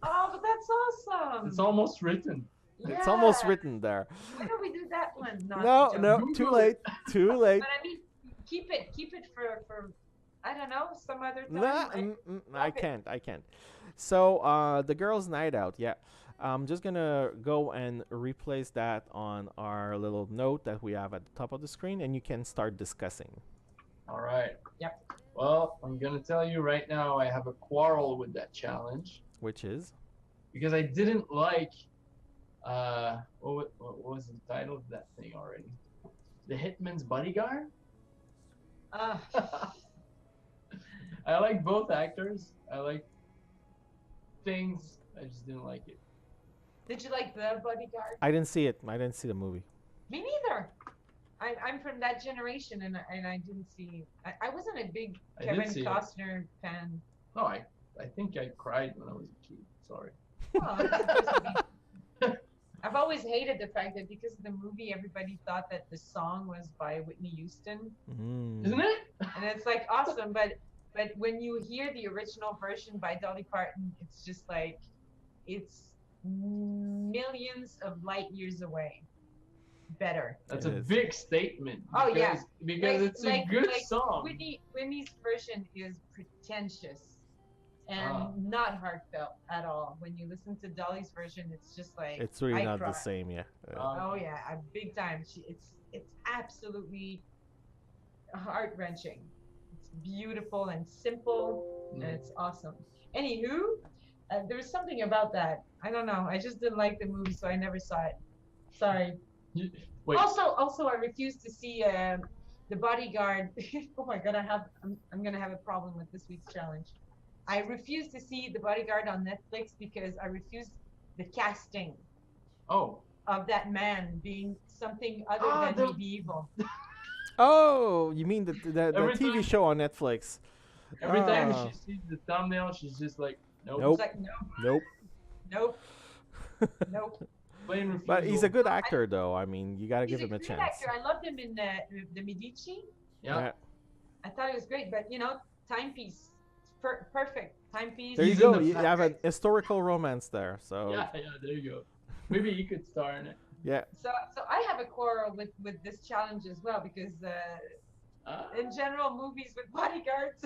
Oh, but that's awesome. It's almost written. It's almost Yeah. written there. Why don't we do that one? Not No, the no, jump. too late. Too late. But I mean, keep it for I don't know, some other time. Nah, I can't. I can't. So, the girls' night out. Yeah, I'm just gonna go and replace that on our little note that we have at the top of the screen, and you can start discussing. All right. Yep. Well, I'm gonna tell you right now. I have a quarrel with that challenge Which is because I didn't like. What was the title of that thing already? The Hitman's Bodyguard. Uh, I like both actors. I like things. I just didn't like it. did you like the bodyguard? I didn't see it. I didn't see the movie. Me neither. I'm from that generation, and I didn't see. I wasn't a big I did Kevin see it. Costner fan. No, I think I cried when I was a kid. Sorry. Well, that's just me. I've always hated the fact that because of the movie, everybody thought that the song was by Whitney Houston, Isn't it? and it's like awesome. But when you hear the original version by Dolly Parton, it's just like it's millions of light years away. Better. That's It a is. big statement. Oh, yeah. Because Like- it's a like- good like song. Whitney's version is pretentious and Ah. not heartfelt at all. When you listen to Dolly's version, it's just like It's really I not cry. the same. Yeah. Oh yeah, big time. It's absolutely heart wrenching. It's beautiful and simple. Mm. It's awesome. Anywho, there was something about that. I don't know. I just didn't like the movie, so I never saw it. Sorry. Wait. Also, I refuse to see the bodyguard. Oh my god, I'm gonna have a problem with this week's challenge. I refuse to see the bodyguard on Netflix because I refuse the casting Oh. of that man being something other Ah, than medieval. Oh, you mean the Every TV time- show on Netflix? Every time Ah. she sees the thumbnail, she's just like, nope. Nope. It's like Nope. nope, nope. Plain refusal. But he's a good actor, though. I mean, you gotta He's give him a great chance. actor. I loved him in the Medici. Yeah. I thought it was great, but timepiece, perfect timepiece. There you He's go. in the You have a fact. historical romance there. So Yeah, there you go. Maybe he could star in it. yeah. So I have a quarrel with this challenge as well because in general movies with bodyguards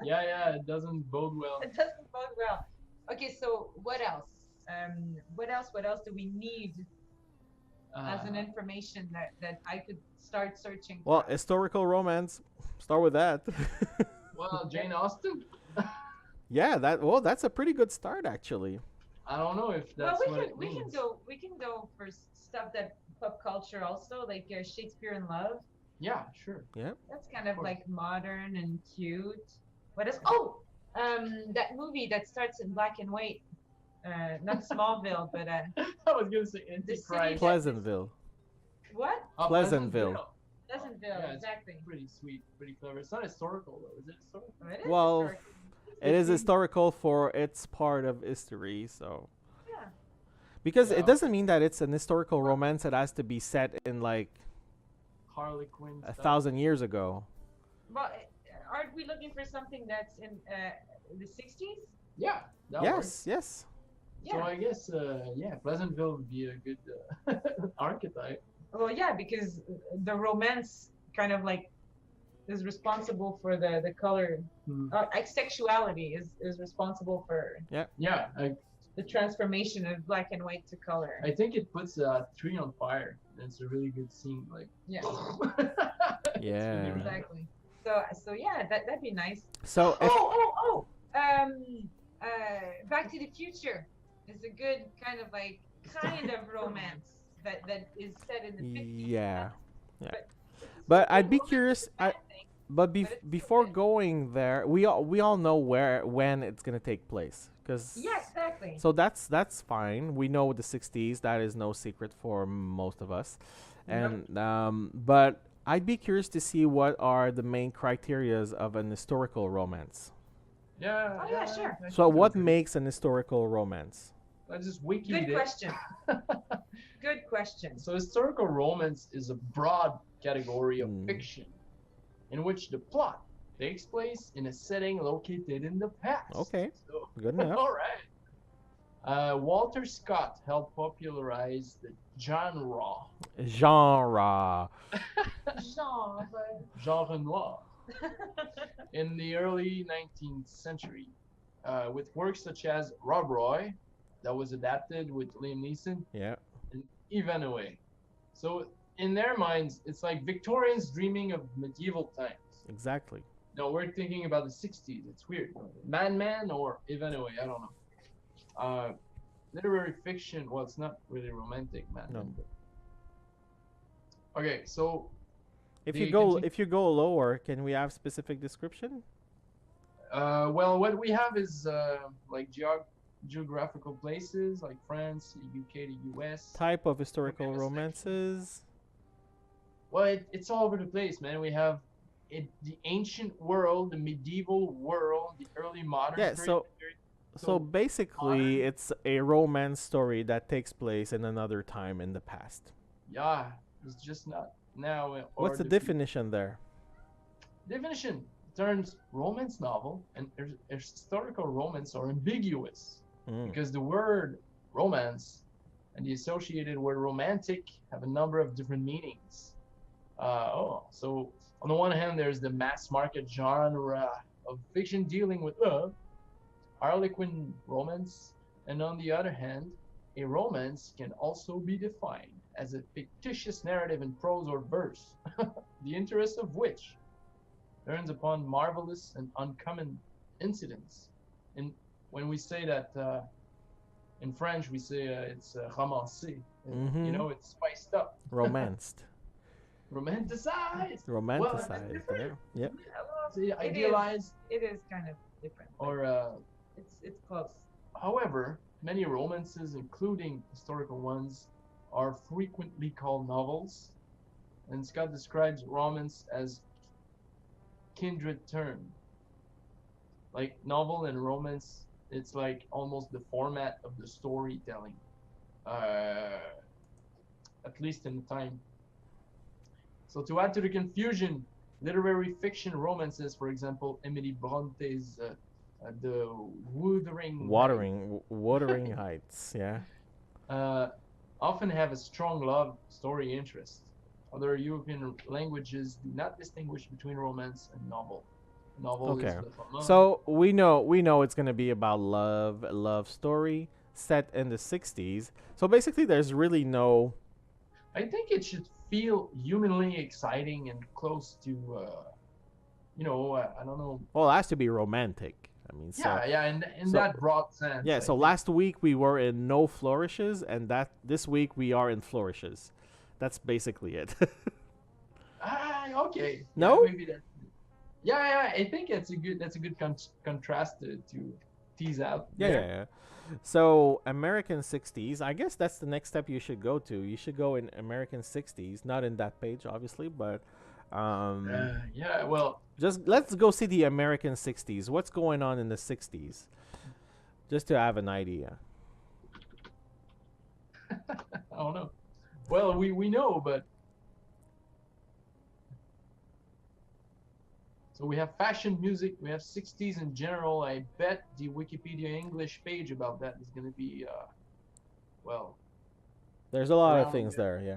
Yeah, it doesn't bode well. it doesn't bode well. Okay, so what else? What else do we need as an information that I could start searching Well, for? historical romance. Start with that. Well, Jane Austen? Yeah, that's a pretty good start actually. I don't know if Well, that's we what can it we means. can go for stuff that pop culture also, like Shakespeare in Love. Yeah, sure. That's kind of course. like modern and cute. What else? Oh, that movie that starts in black and white. Not Smallville, but I was gonna say Antichrist. Pleasantville. what? Oh, Pleasantville. Pleasantville, Yeah, it's exactly. Pretty sweet, pretty clever. It's not historical though, is it historical? Oh, it is Well, historical. It is historical for its part of history, so Yeah. because Yeah. it doesn't mean that it's an historical romance. It has to be set in like Harley Quinn. 1,000 years ago. Well, aren't we looking for something that's in the 60s? Yeah. That Yes, works. yes. So Yeah. I guess Pleasantville would be a good archetype. Well, yeah, because the romance kind of like is responsible for the color. Like sexuality is responsible for Yeah, the transformation of black and white to color. I think it puts a tree on fire. It's a really good scene. Like, Yeah, It's Yeah. really rad. exactly. So yeah, that'd be nice. So if, Back to the Future is a good kind of romance that is set in the 50s. yeah, yeah. But- But I'd be Romance curious. is a bad thing. But But it's before good. going there, we all know when it's gonna take place, cause Yeah, exactly. so that's fine. We know the 60s. That is no secret for most of us, and but I'd be curious to see what are the main criterias of an historical romance. Yeah. Oh, yeah, sure. I So think what I'm good. makes an historical romance? I just wiki Good it. question. Good question. So historical romance is a broad category of Hmm. fiction in which the plot takes place in a setting located in the past. Okay. So, Good enough. all right. Walter Scott helped popularize the genre Genre. genre noir in the early 19th century with works such as Rob Roy, that was adapted with Liam Neeson, Yeah. and Ivanhoe. So in their minds, it's like Victorians dreaming of medieval times. Exactly. No, we're thinking about the 60s. It's weird. Man or Ivanhoe, I don't know. Literary fiction, well, it's not really romantic, man. No. Okay, so If Do you you go continue? lower, can we have specific description? well, what we have is like geographical places like France, UK, the US. Type of historical Okay, romances. Well, it's all over the place, man. We have the ancient world, the medieval world, the early modern Yeah, period. So So, basically, modern- it's a romance story that takes place in another time in the past. yeah, it's just not now. Or What's the fu- definition there? Definition turns romance novel and historical romance are ambiguous Mm. because the word romance and the associated word romantic have a number of different meanings. So on the one hand, there's the mass market genre of fiction dealing with Harlequin romance, and on the other hand, a romance can also be defined as a fictitious narrative in prose or verse, the interest of which turns upon marvelous and uncommon incidents. And when we say that in French, we say it's romancé. You know, it's spiced up, Romanced. romanticized. Well, it's Romanticized. different. Yeah. Yep. See, idealized, It is kind of different. but or it's close. however, many romances, including historical ones, are frequently called novels. And Scott describes romance as kindred term. Like novel and romance, it's like almost the format of the storytelling. Uh, at least in the time. So to add to the confusion, literary fiction romances, for example, Emily Bronte's The Watering Heights. Yeah. often have a strong love story interest. Other European languages do not distinguish between romance and novel. Novel is Okay. the roman. So we know it's gonna be about love story set in the 60s. So basically, there's really no. I think it should feel humanly exciting and close to, I don't know. Well, it has to be romantic. I mean, so Yeah, in so- that broad sense. yeah. I So think. last week we were in no flourishes, and that this week we are in flourishes. That's basically it. Okay. No? Yeah, maybe that. Yeah. I think that's a good contrast to tease out. Yeah, there. yeah, yeah. So American 60s, I guess that's the next step you should go to. You should go in American 60s, not in that page, obviously, but Yeah. Well, just let's go see the American 60s. What's going on in the 60s? Just to have an idea. I don't know. Well, we know, but so we have fashion, music, we have 60s in general. I bet the Wikipedia English page about that is going to be, well, There's a lot of Around things it. there, yeah.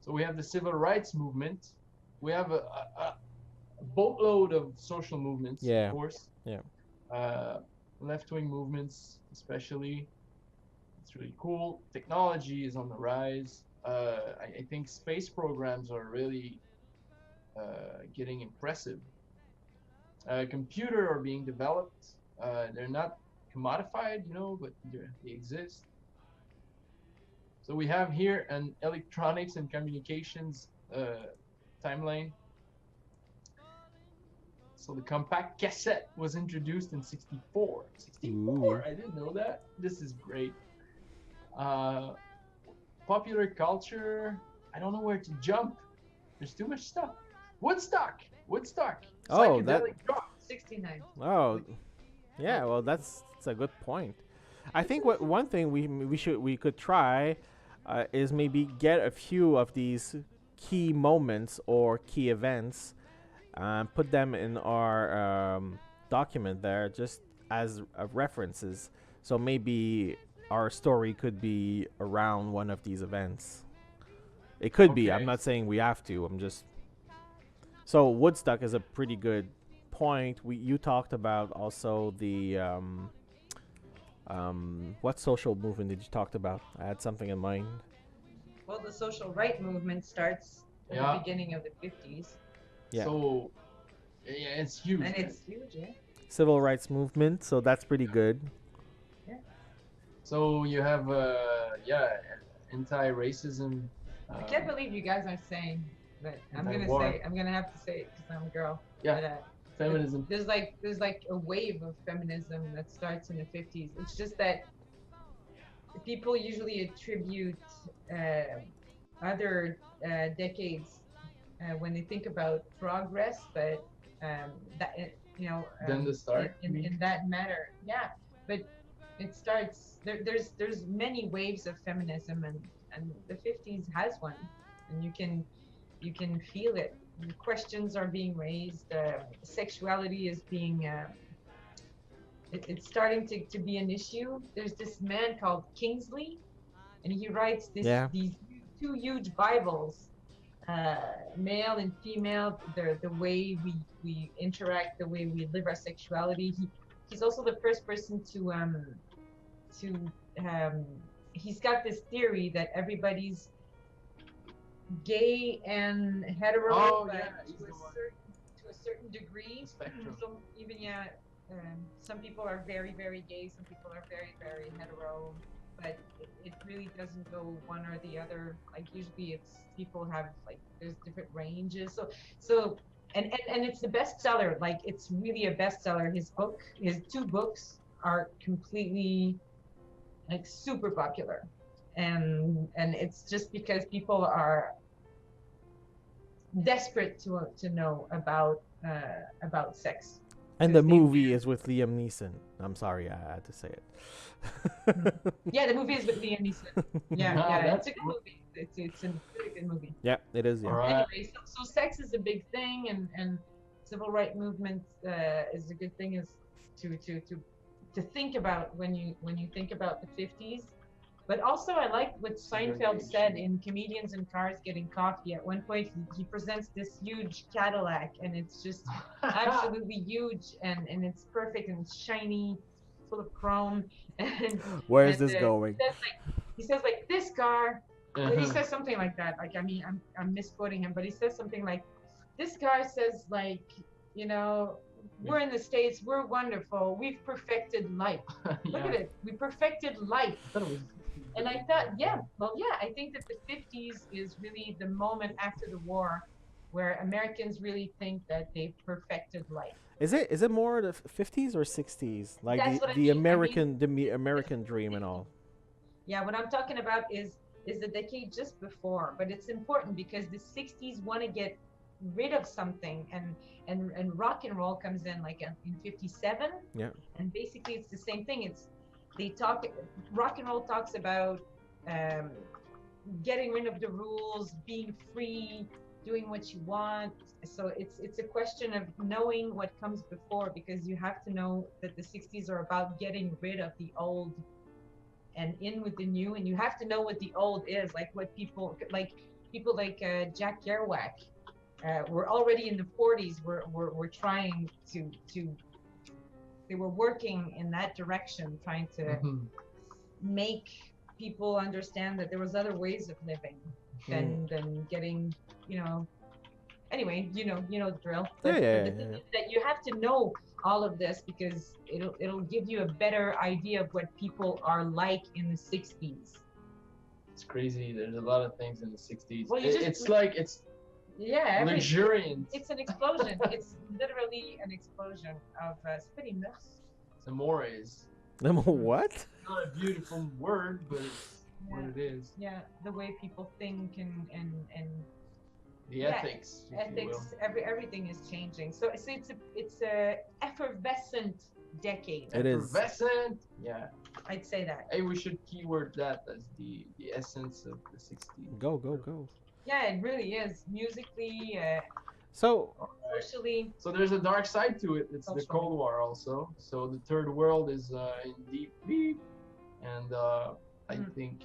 so we have the civil rights movement. We have a boatload of social movements, Yeah. of course. Yeah. Left-wing movements, especially. It's really cool. Technology is on the rise. I think space programs are really getting impressive. Computer are being developed. They're not commodified, but they exist. So we have here an electronics and communications timeline. So the compact cassette was introduced in 64. 64? Ooh. I didn't know that. This is great. Popular culture. I don't know where to jump. There's too much stuff. Woodstock. Oh, that- Psychedelic rock. 69. Oh, yeah. Well, that's a good point. I think what one thing we could try is maybe get a few of these key moments or key events, put them in our document there just as references. So maybe our story could be around one of these events. It could be. I'm Okay. not saying we have to. I'm just. So Woodstock is a pretty good point. You talked about also the what social movement did you talk about? I had something in mind. Well, the social right movement starts at Yeah. the beginning of the 50s, Yeah. So, yeah, it's huge. and man. it's huge, yeah. Civil rights movement. So that's pretty good. So you have, anti-racism. I can't believe you guys are saying that. I'm Anti-war. gonna have to say it because I'm a girl. Yeah. But, Feminism. There's like a wave of feminism that starts in the 50s. It's just that people usually attribute other decades when they think about progress, but Then the start, you mean? in that matter, yeah. But it starts there's many waves of feminism, and the 50s has one, and you can feel it. Questions are being raised. Sexuality is being it's starting to be an issue. There's this man called Kingsley, and he writes Yeah. these two huge Bibles, male and female, the way we interact, the way we live our sexuality. He's also the first person to he's got this theory that everybody's gay and hetero, Oh, but yeah, he's to the one. certain degree. Spectrum. So even some people are very very gay, some people are very very hetero, but it really doesn't go one or the other. Like usually it's people have like there's different ranges. So and it's the bestseller. Like it's really a bestseller. His two books are completely like super popular, and it's just because people are desperate to know about sex. And the Because they- movie is with Liam Neeson. I'm sorry, I had to say it. Yeah, the movie is with Liam Neeson. Yeah, No, yeah, that's it's a good movie. It's a really good movie. Yeah, it is. Yeah. All right. Anyway, so sex is a big thing, and civil rights movement is a good thing is to think about when you think about the 50s. But also, I like what Seinfeld said in Comedians in Cars Getting Coffee. At one point, he presents this huge Cadillac, and it's just absolutely huge, and it's perfect, and it's shiny, full of chrome. And Where is and, this going? he says like this car. Uh-huh. He says something like that. Like I mean, I'm misquoting him, but he says something like, "This car says like, you know, we're in the States, we're wonderful, we've perfected life. Look at it, we perfected life." I thought it was. And I thought, yeah, I think that the 50s is really the moment after the war where Americans really think that they've perfected life. Is it more the 50s or 60s? Like That's what I the mean. I American the American dream and all. Yeah, what I'm talking about is the decade just before, but it's important because the 60s want to get rid of something, and rock and roll comes in like in 57. Yeah. And basically it's the same thing. Rock and roll talks about getting rid of the rules, being free, doing what you want. So it's a question of knowing what comes before, because you have to know that the 60s are about getting rid of the old and in with the new, and you have to know what the old is, like what people like Jack Kerouac were already in the 40s were trying to they were working in that direction, trying to make people understand that there was other ways of living than getting, anyway, you know the drill. But the thing is that you have to know all of this because it'll give you a better idea of what people are like in the 60s. It's crazy. There's a lot of things in the 60s. Well, it's Yeah, luxuriant. it's an explosion. It's literally an explosion of spitting dust. The mores. What? Not a beautiful word, but it's what it is. Yeah, the way people think and The Yeah, ethics, if you will. everything is changing. So it's a effervescent decade. It is. Effervescent. Yeah. I'd say that. Hey, we should keyword that as the essence of the 60s. Go. Yeah, it really is. Musically, So socially. So there's a dark side to it. It's the Culturally. Cold War also. So the third world is in deep, and I think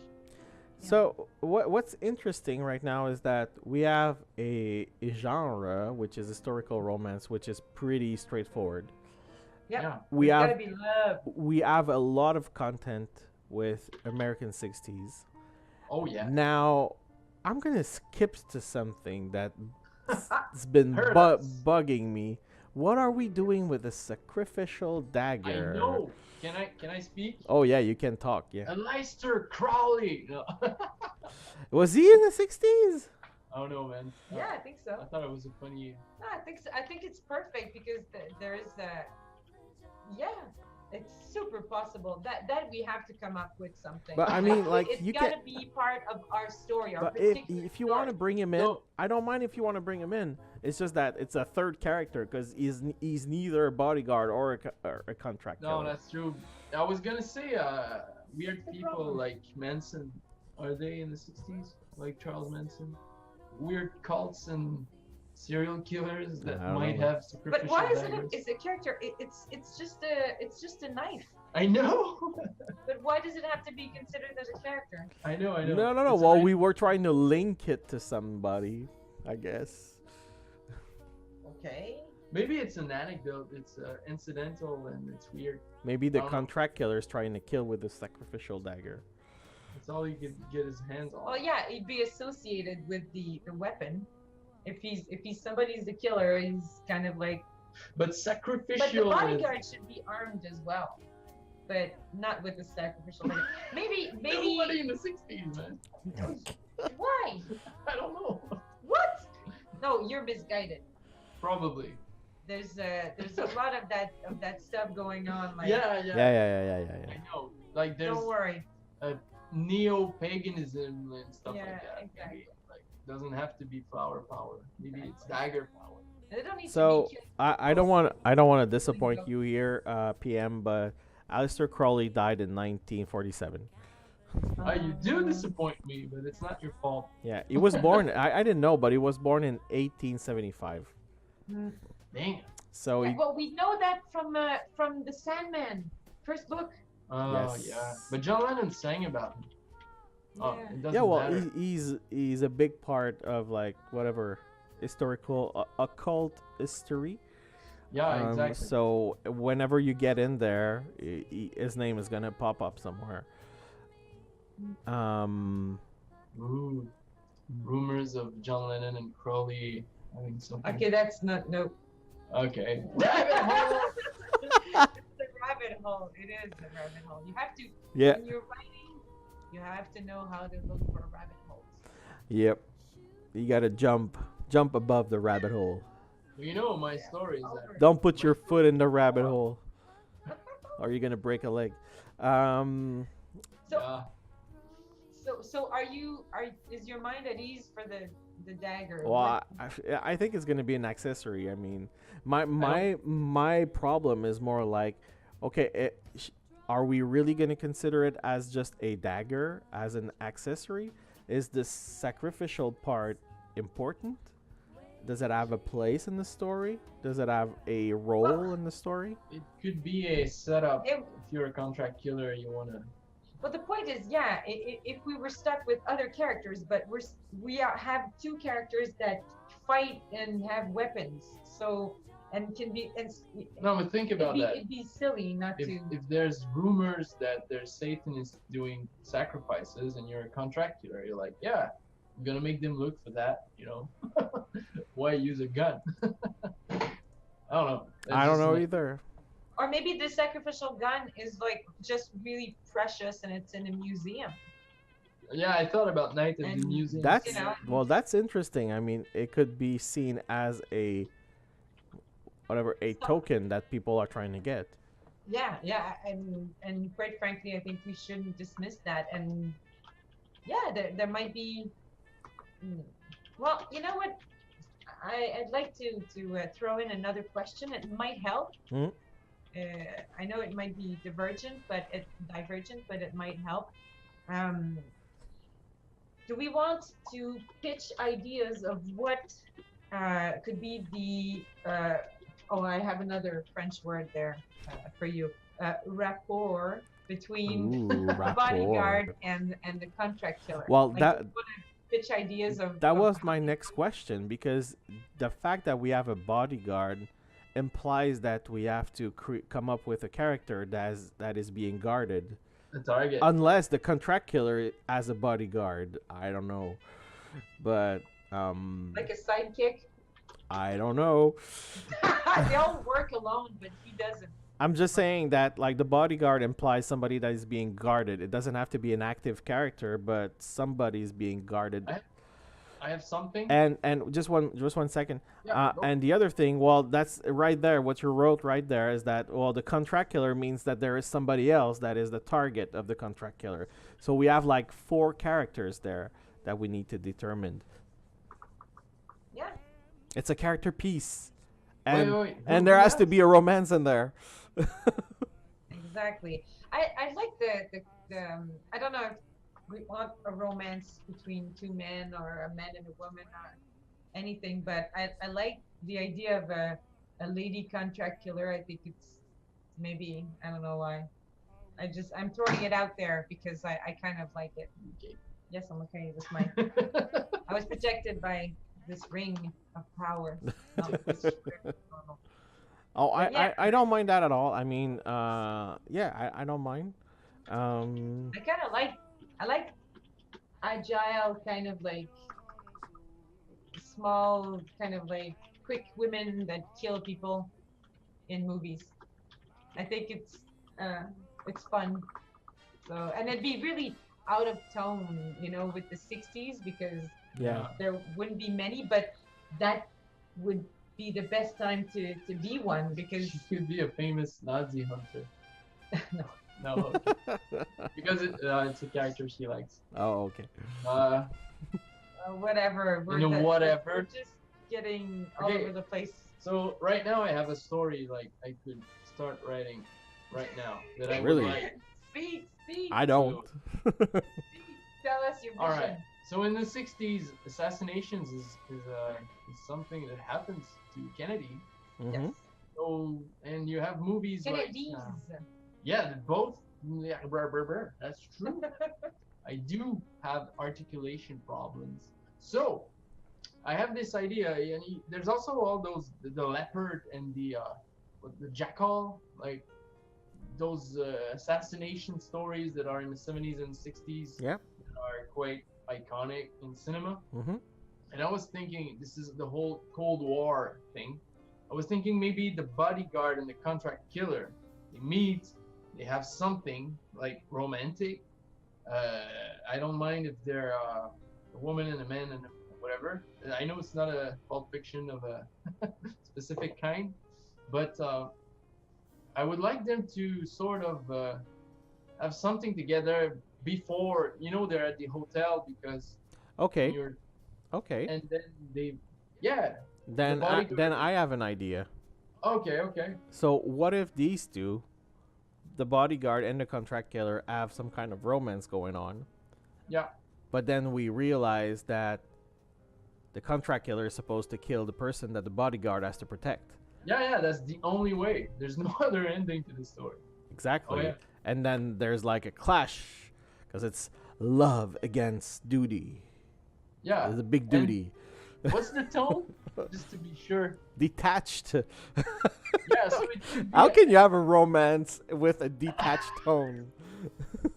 So what's interesting right now is that we have a genre which is historical romance, which is pretty straightforward. Yep. yeah. We There's have gotta be love. we have a lot of content with American 60s. Oh yeah. Now, I'm gonna skip to something that's been Heard us. bugging me. What are we doing with the sacrificial dagger? I know. Can I speak? Oh yeah, you can talk. Yeah. Aleister Crowley. No. Was he in the 60s? I don't know, man. Yeah, I think so. I thought it was a funny. No, I think so. I think it's perfect because there is a. Yeah, it's super possible that we have to come up with something. But I mean, like, it's you gotta can. be part of our story. Our But particular if you want to story. bring him in, No. I don't mind if you want to bring him in. It's just that it's a third character because he's neither a bodyguard or a contract No, killer. that's true. I was gonna say, weird people problem? like Manson. Are they in the 60s? Like Charles Manson? Weird cults and serial killers that I don't might know. have sacrificial But why isn't daggers. it's a character? It's just a knife. I know. But why does it have to be considered as a character? I know. No. It's Well, right. we were trying to link it to somebody, I guess. Okay. Maybe it's an anecdote. It's incidental and it's weird. Maybe the I don't know. contract killer is trying to kill with the sacrificial dagger. It's all he could get his hands on. Well, yeah, it'd be associated with the weapon. if he's somebody's the killer, he's kind of like. But But the sacrificial is. bodyguard should be armed as well, but not with the sacrificial. Maybe Nobody in the 60s, man. why? I don't know. What? No, you're misguided. Probably. There's a lot of that stuff going on. Like, Yeah. Yeah. I know. Like there's don't worry. neo-paganism and stuff Yeah, like that. exactly. Maybe, like doesn't have to be flower power. Maybe it's dagger power. They don't need So to be killed. I don't want to disappoint you here, PM, but Aleister Crowley died in 1947. You do disappoint me, but it's not your fault. Yeah, he was born. I didn't know, but he was born in 1875. Dang. So Yeah, he, well, we know that from the Sandman first book. Oh Yes. yeah. But John Lennon sang about him. Oh, Yeah. it doesn't yeah, well, matter. he's a big part of like whatever historical occult history. Yeah, exactly. So whenever you get in there, his name is gonna pop up somewhere. Ooh. Rumors of John Lennon and Crowley having something. Okay, that's not no. Okay. Rabbit hole. It's a rabbit hole. It is a rabbit hole. You have to. Yeah. When you're writing, you have to know how to look for rabbit holes. Yep. You gotta jump above the rabbit hole. Well, you know my story is that. Don't put your foot in the rabbit hole, or you're gonna break a leg. So, Yeah. so is your mind at ease for the dagger? Well, I think it's gonna be an accessory. I mean, my problem is more like, okay, are we really gonna consider it as just a dagger, as an accessory? Is the sacrificial part important? Does it have a place in the story? Does it have a role in the story? It could be a setup. It- If you're a contract killer, you wanna. But the point is, yeah, if we were stuck with other characters, but have two characters that fight and have weapons, so and can be and No, but think about that. it'd be silly not to. If there's rumors that there's Satanists doing sacrifices and you're a contract killer, you're like, yeah, I'm gonna make them look for that, you know. Why use a gun? I don't know. I don't know either. Or maybe the sacrificial gun is like just really precious and it's in a museum. Yeah, I thought about Night at the And Museum. That's You know. well, that's interesting. I mean, it could be seen as a token that people are trying to get. Yeah, and quite frankly, I think we shouldn't dismiss that. And yeah, there might be. Well, you know what? I'd like to throw in another question. It might help. Mhm. I know it might be divergent, but it might help. Do we want to pitch ideas of what could be the? I have another French word there for you. Rapport between Ooh, the rapport. bodyguard and the contract killer. Well, Like, that we wanna pitch ideas of. that of was my next question, because the fact that we have a bodyguard implies that we have to come up with a character that is being guarded, The target. unless the contract killer has a bodyguard. I don't know, but like a sidekick. I don't know. They all work alone, but he doesn't. I'm just saying that like the bodyguard implies somebody that is being guarded. It doesn't have to be an active character, but somebody's being guarded. I have something. And just one second. Yeah, go. And the other thing, well, that's right there. What you wrote right there is that, well, the contract killer means that there is somebody else that is the target of the contract killer. So we have like 4 characters there that we need to determine. Yeah. It's a character piece, Wait. and there has to be a romance in there. Exactly. I like the I don't know if we want a romance between two men or a man and a woman or anything, but I like the idea of a lady contract killer. I think it's maybe, I don't know why. I'm throwing it out there because I kind of like it. Okay. Yes, I'm okay with my I was protected by this ring of power. Oh, But yeah. I don't mind that at all. I mean, yeah, I don't mind. I I like agile, kind of like small kind of like quick women that kill people in movies. I think it's fun. So, and it'd be really out of tone, you know, with the 60s because Yeah. there wouldn't be many, but that would be the best time to be one because She could be a famous Nazi hunter. no. No, okay. Because it's a character she likes. Oh, okay. Whatever. You know, whatever. We're just getting all Okay. over the place. So right now I have a story like I could start writing right now that I Really? would like. Speak. I don't. Tell us your vision. All right. So in the 60s, assassinations is something that happens to Kennedy. Mhm. Yes. So and you have movies Kennedys. like yeah, they're both. Yeah, that's true. I do have articulation problems. So I have this idea, and there's also all those the leopard and the jackal, like those assassination stories that are in the 70s and 60s. Yeah. That are quite iconic in cinema. Mhm. And I was thinking, this is the whole Cold War thing. I was thinking maybe the bodyguard and the contract killer, they meet, they have something like romantic. I don't mind if they're a woman and a man and whatever. I know it's not a Pulp Fiction of a specific kind, but I would like them to sort of have something together before, you know, they're at the hotel because Okay. you're, Okay. and then they, yeah. Then I have an idea. Okay. So what if these two, the bodyguard and the contract killer, have some kind of romance going on? Yeah. But then we realize that the contract killer is supposed to kill the person that the bodyguard has to protect. Yeah, that's the only way. There's no other ending to the story. Exactly. Oh, yeah. And then there's like a clash because it's love against duty. Yeah. There's a big And duty. what's the tone? Just to be sure. Detached. Yeah, so it should be How can you have a romance with a detached tone?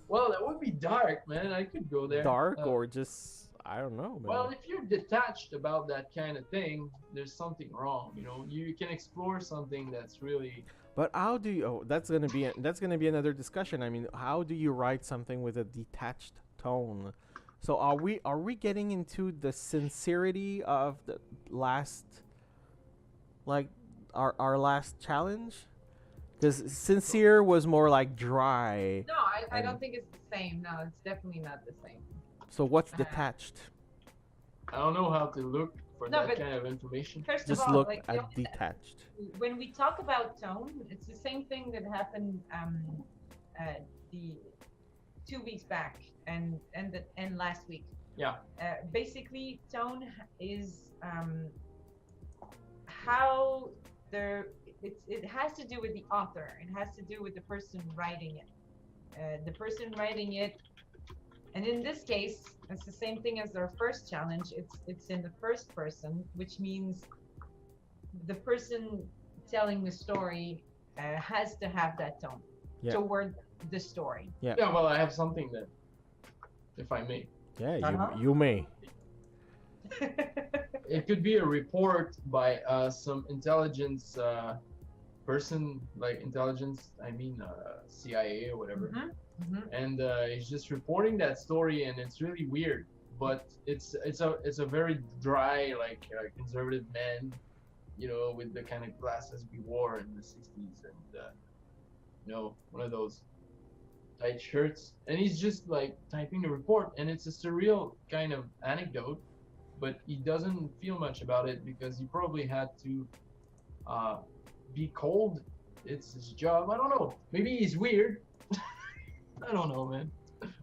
well, that would be dark, man. I could go there. Dark or just, I don't know, man. Well, if you're detached about that kind of thing, there's something wrong. You know, you can explore something that's really. But how do you? Oh, that's gonna be another discussion. I mean, how do you write something with a detached tone? So are we getting into the sincerity of the last, like our last challenge? Because sincere was more like dry. No, I don't think it's the same. No, it's definitely not the same. So what's detached? I don't know how to look for No, that but- kind of information. First Just of all, look like at detached. when we talk about tone, it's the same thing that happened the 2 weeks back and last week. Yeah. Basically, tone is how it has to do with the author. It has to do with the person writing it. The person writing it, and in this case, it's the same thing as our first challenge. It's in the first person, which means the person telling the story has to have that tone toward the story. Yeah, well, I have something then, if I may. Yeah, Uh-huh. you may. It could be a report by some intelligence person, like intelligence, I mean CIA or whatever. And he's just reporting that story, and it's really weird. But it's a very dry, like conservative man, you know, with the kind of glasses we wore in the 60s, and you know, one of those tight shirts. And he's just like typing the report, and it's a surreal kind of anecdote, but he doesn't feel much about it because he probably had to be cold. It's his job. I don't know. Maybe he's weird. I don't know, man.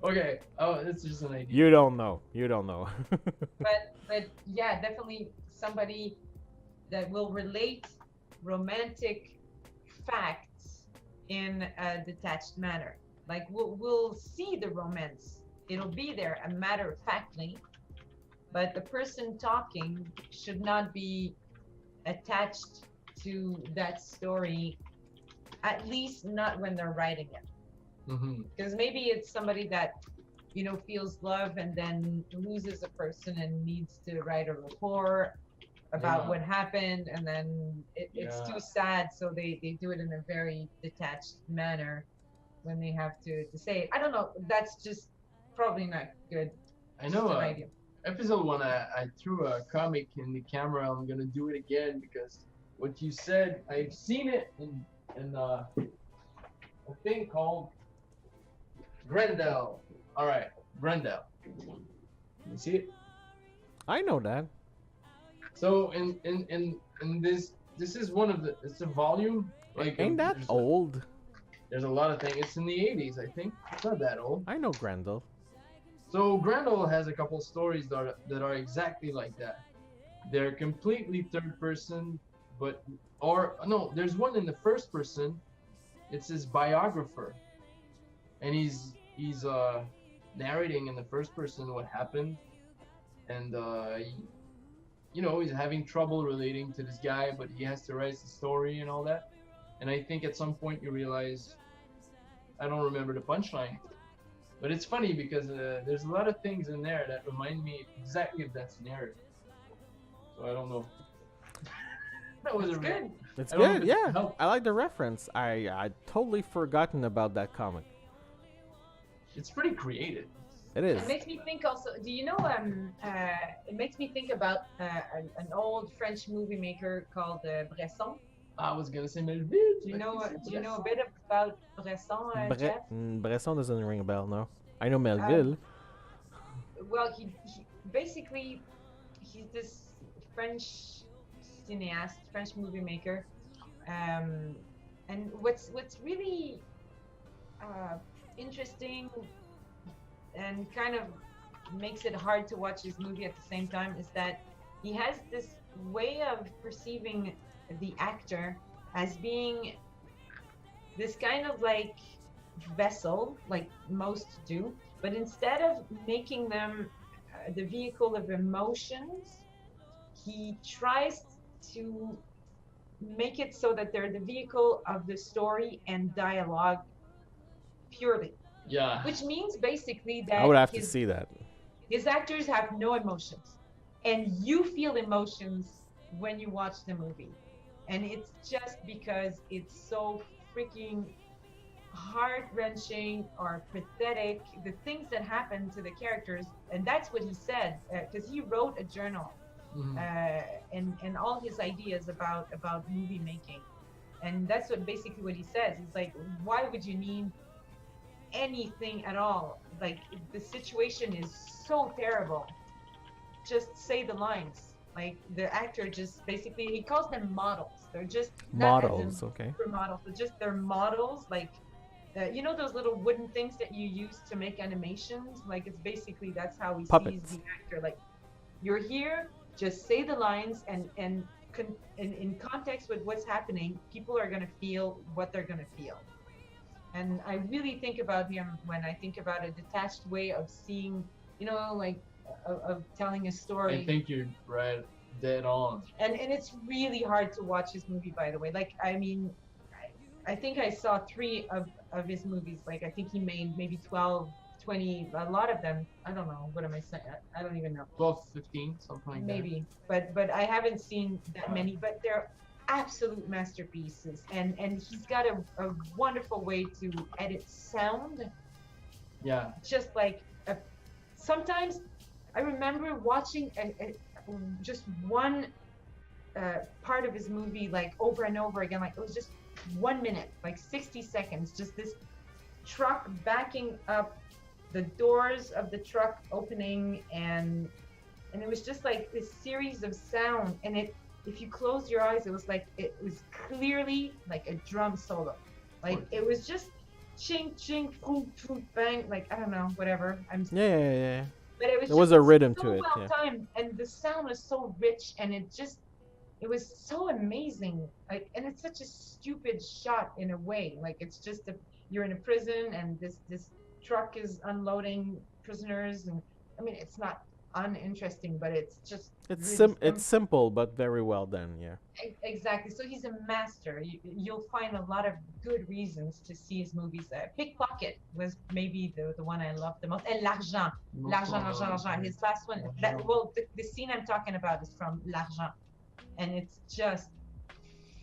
Okay. Oh, it's just an idea. You don't know. but yeah, definitely somebody that will relate romantic facts in a detached manner. Like we'll see the romance. It'll be there, a matter of factly, but the person talking should not be attached to that story, at least not when they're writing it. Because maybe it's somebody that, you know, feels love and then loses a person and needs to write a rapport about Yeah. what happened, and then it's Yeah. too sad, so they do it in a very detached manner when they have to say it. I don't know. That's just probably not good. I know. Just an idea. Episode 1, I threw a comic in the camera. I'm gonna do it again because what you said, I've seen it in a thing called Grendel. All right, Grendel. You see it? I know that. So in this is one of the, it's a volume. Like Ain't that old? There's a lot of things. It's in the 80s, I think. It's not that old. I know Grendel. So Grendel has a couple stories that are exactly like that. They're completely third person, but or no, there's one in the first person. It's his biographer, and he's narrating in the first person what happened, and he's having trouble relating to this guy, but he has to write the story and all that. And I think at some point you realize, I don't remember the punchline, but it's funny because there's a lot of things in there that remind me exactly of that scenario. So I don't know. That was Good. It's I don't know good, if it yeah. helped. I like the reference. I totally forgotten about that comic. It's pretty creative. It is. It makes me think also. Do you know? It makes me think about an old French movie maker called Bresson. I was gonna say Melville. Do you know? Do you know a bit about Bresson, Jeff? Bresson doesn't ring a bell, no. I know Melville. Well, he basically he's this French cineast, French movie maker, and what's really interesting and kind of makes it hard to watch his movie at the same time is that he has this way of perceiving the actor as being this kind of like vessel, like most do, but instead of making them the vehicle of emotions, he tries to make it so that they're the vehicle of the story and dialogue purely. Yeah. Which means basically that I would have to see that. his actors have no emotions, and you feel emotions when you watch the movie, and it's just because it's so freaking heart-wrenching or pathetic, the things that happen to the characters. And that's what he said, because he wrote a journal and all his ideas about movie making, and that's basically what he says. He's like, why would you need anything at all? Like, the situation is so terrible, just say the lines. Like, the actor just basically, he calls them models. They're just not as in Models, okay. models, but just they're models. Like, you know those little wooden things that you use to make animations? Like, it's basically, that's how he Puppets. sees the actor. Like, you're here, just say the lines, and in context with what's happening, people are going to feel what they're going to feel. And I really think about him when I think about a detached way of seeing, like of telling a story. I think you're right, dead on. And it's really hard to watch his movie, by the way. Like, I mean, I think I saw 3 of his movies. Like, I think he made maybe 12, 20, a lot of them. I don't know. What am I saying? I don't even know. 12, 15, something like Maybe. But I haven't seen that many. But they're absolute masterpieces. And he's got a wonderful way to edit sound. that. Yeah. Just like, sometimes I remember watching just one part of his movie, like, over and over again. Like, it was just 1 minute, like 60 seconds, just this truck backing up, the doors of the truck opening, and it was just like this series of sound. And if you close your eyes, it was clearly like a drum solo. Like, it was just ching ching boom boom bang, like, I don't know, whatever. Yeah. But it was There was just a rhythm so to it, well yeah. timed, and the sound was so rich, and it was so amazing. Like, and it's such a stupid shot in a way. Like, it's just you're in a prison, and this truck is unloading prisoners, and I mean, it's not uninteresting, but it's just It's simple but very well done, yeah. Exactly. So he's a master. You'll find a lot of good reasons to see his movies. Pickpocket was maybe the one I loved the most. And L'argent. His last one. The scene I'm talking about is from L'Argent. and it's just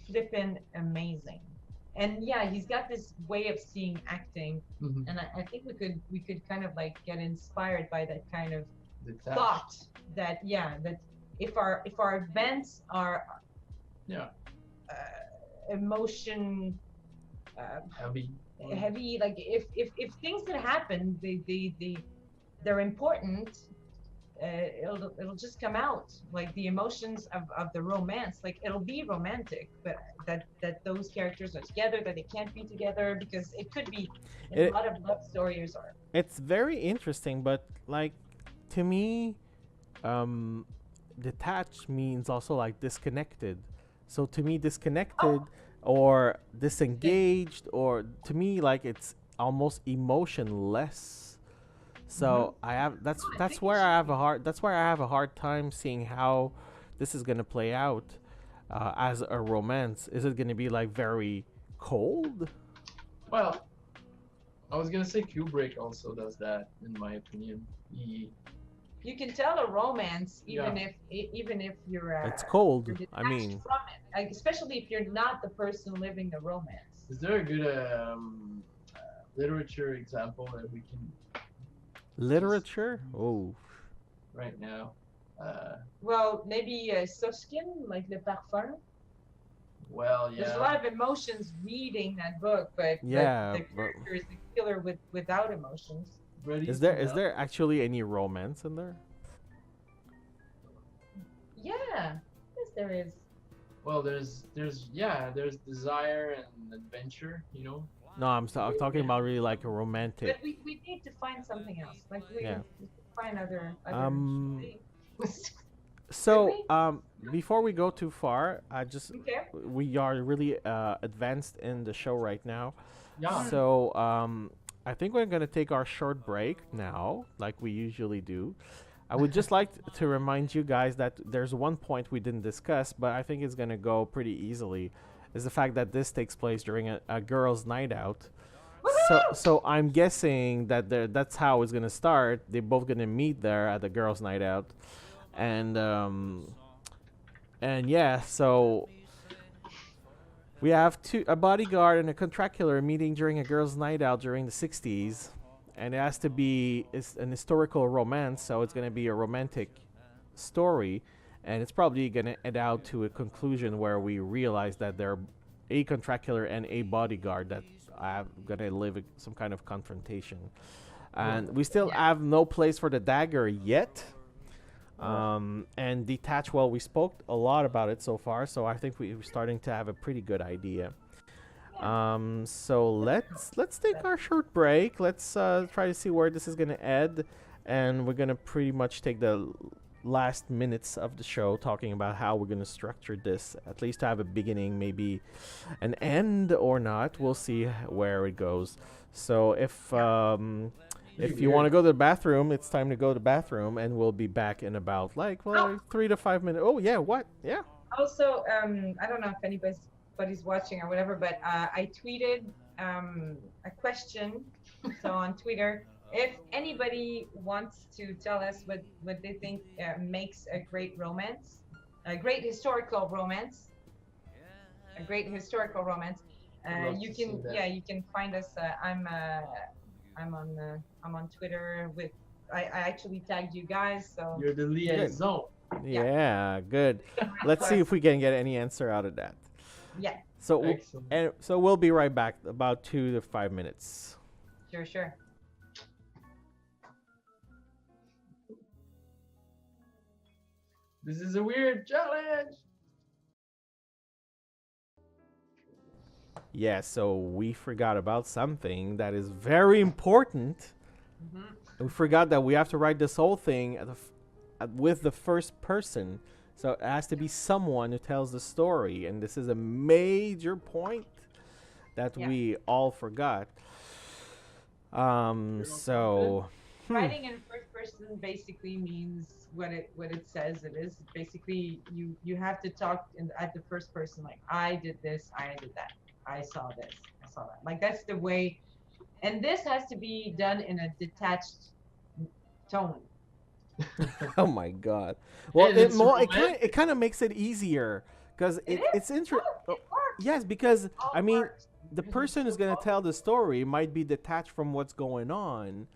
flippin' amazing. And yeah, he's got this way of seeing acting, and I think we could kind of like get inspired by that kind of thought that that if our events are emotion heavy, like if things that happen they're important, it'll just come out, like the emotions of the romance, like it'll be romantic, but that those characters are together, that they can't be together, because it could be a lot of love stories are. It's very interesting, but like to me, detached means also like disconnected. So to me, disconnected or disengaged, or to me like it's almost emotionless. So I have that's where I have a hard time seeing how this is gonna play out as a romance. Is it gonna be like very cold? Well, I was gonna say Kubrick also does that, in my opinion. You can tell a romance even if you're it's cold. you're I mean, detached from it, like, especially if you're not the person living the romance. Is there a good literature example that we can literature? Oh, right now? Well, maybe Soskin, like Le Parfum. Well, There's a lot of emotions reading that book, but the character is the killer without emotions. Is there actually any romance in there? Yeah, yes, there is. Well, there's desire and adventure, you know. No, I'm talking about really like a romantic. But we need to find something else. Like we find other So before we go too far, we are really advanced in the show right now. Yeah. So I think we're gonna take our short break now, like we usually do. I would just like to remind you guys that there's one point we didn't discuss, but I think it's gonna go pretty easily. Is the fact that this takes place during a girls' night out. So I'm guessing that that's how it's gonna start. They're both gonna meet there at the girls' night out, and yeah. So we have a bodyguard and a contractular meeting during a girls' night out during the '60s, and it has to be an historical romance. So it's gonna be a romantic story. And it's probably going to end out to a conclusion where we realize that they're a contractular and a bodyguard that are going to live some kind of confrontation. And we still have no place for the dagger yet. And detach, well, we spoke a lot about it so far, so I think we're starting to have a pretty good idea. So let's take our short break. Let's try to see where this is going to end. And we're going to pretty much take the last minutes of the show talking about how we're going to structure this, at least to have a beginning, maybe an end or not. We'll see where it goes. So if you want to go to the bathroom, it's time to go to the bathroom, and we'll be back in about 3 to 5 minutes. Oh yeah, what? Yeah. Also, I don't know if anybody's watching or whatever, but I tweeted a question. So on Twitter, if anybody wants to tell us what they think makes a great romance, a great historical romance, you can find us. I'm on Twitter with. I actually tagged you guys, so you're the liaison. Yeah, good. Let's see if we can get any answer out of that. Yeah. So we'll be right back, about 2 to 5 minutes. Sure. This is a weird challenge. Yeah, so we forgot about something that is very important. We forgot that we have to write this whole thing with the first person. So it has to be someone who tells the story. And this is a major point that we all forgot. So writing in first person basically means what it says it is. Basically, you have to talk at the first person, like, I did this, I did that, I saw this, I saw that. Like, that's the way. And this has to be done in a detached tone. Oh my god. Well, Hey, it's it kind of makes it easier because It is. it's interesting. No, it works. Yes, because All I mean, works. the Because person it's who's so gonna tell popular. the story might be detached from what's going on,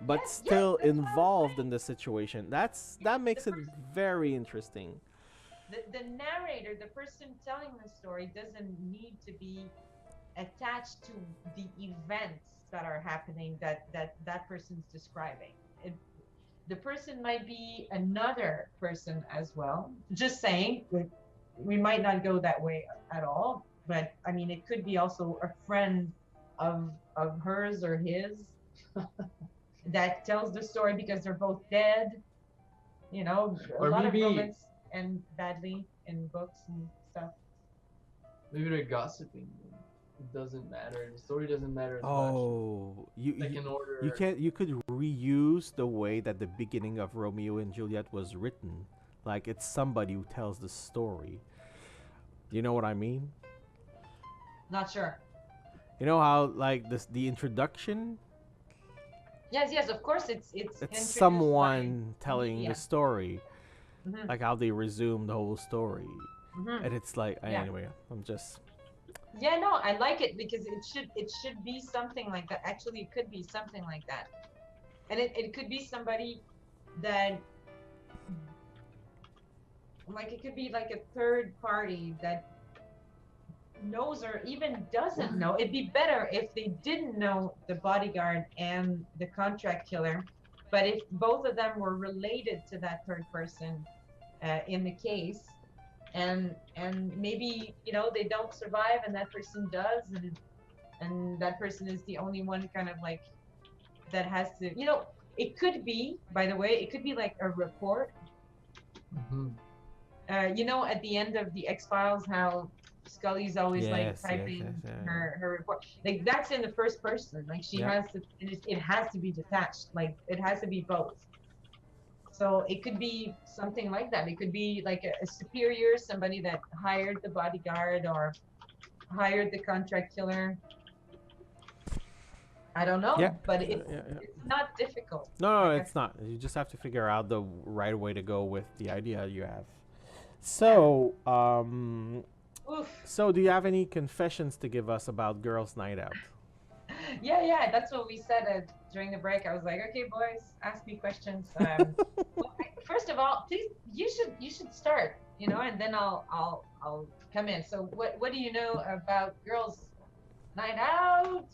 but Yes, still that's what I was involved in saying. the situation. Yes, That the makes it person, very interesting. the narrator, the person telling the story doesn't need to be attached to the events that are happening that person's describing. It, the person might be another person as well. Just saying, we might not go that way at all, but I mean, it could be also a friend of hers or his that tells the story because they're both dead. You know, a Or lot of maybe romance end badly in books and stuff. maybe they're gossiping. It doesn't matter. The story doesn't matter as much. Oh, Second order. you could reuse the way that the beginning of Romeo and Juliet was written. Like it's somebody who tells the story. You know what I mean? Not sure. You know how like the introduction, Yes, yes, of course it's it's introduced someone by telling media. the story, Mhm, like how they resume the whole story. mhm. And it's like Yeah. anyway, I'm just Yeah, no, I like it because it should be something like that. Actually, it could be something like that. And it could be somebody that like it could be like a third party that knows or even doesn't know. It'd be better if they didn't know the bodyguard and the contract killer, but if both of them were related to that third person in the case, and maybe they don't survive and that person does, and that person is the only one kind of like that has to. It could be, by the way, it could be like a report. Mhm. At the end of the X Files, how Scully's always like yes, yes, yes, typing yeah, her report. Like that's in the first person. Like she yeah. has to. It has to be detached. Like it has to be both. So it could be something like that. It could be like a superior, somebody that hired the bodyguard or hired the contract killer. I don't Yeah, know, but yeah, yeah. it's not difficult. No, no, Like I it's not. You just have to figure out the right way to go with the idea you have. yeah. So, Oof. so do you have any confessions to give us about Girls' Night Out? Yeah. That's what we said during the break. I was like, okay, boys, ask me questions. First of all, please, you should start, and then I'll come in. So what do you know about Girls' Night Out?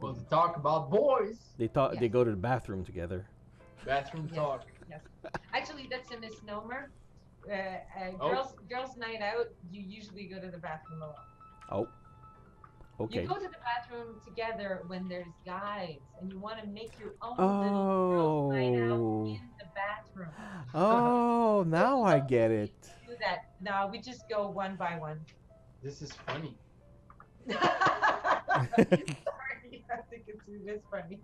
Well, to talk about boys. They thought Yes. they go to the bathroom together. Bathroom Yes. talk. Yes. Actually, that's a misnomer. Oh. Girls' Night Out, you usually go to the bathroom alone. Oh, You okay. go to the bathroom together when there's guys, and you want to make your own little girls' night out Oh, in the bathroom. oh, now I get it. Do that. No, we just go one by one. This is funny. Sorry, I think it is funny.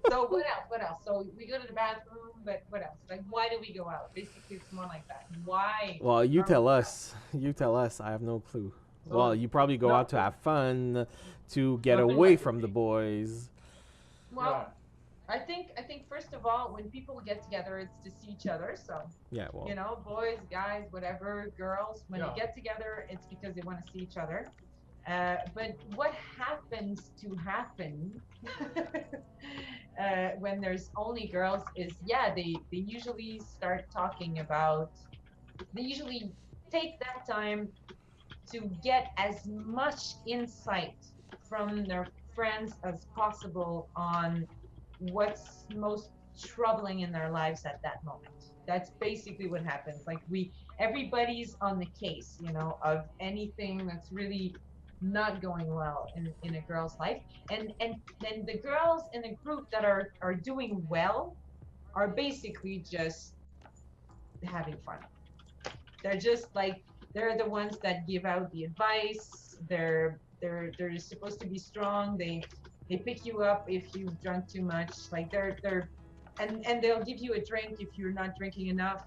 So what else? What else? So we go to the bathroom, but what else? Like, why do we go out? Basically, it's more like that. Why? Well, you are we tell out? us. You tell us. I have no clue. So, Well, you probably go out to nothing- have fun, to get nothing away like a from the date. boys. Well, I think first of all, when people get together, it's to see each other. So Yeah, well, boys, guys, whatever, girls, when Yeah. they get together, it's because they want to see each other. But what happens to happen when there's only girls is, they usually start talking about, they usually take that time to get as much insight from their friends as possible on what's most troubling in their lives at that moment. That's basically what happens. Like everybody's on the case, of anything that's really not going well in a girl's life. And then the girls in the group that are doing well are basically just having fun. They're just like they're the ones that give out the advice. They're supposed to be strong. They pick you up if you've drunk too much. Like and they'll give you a drink if you're not drinking enough.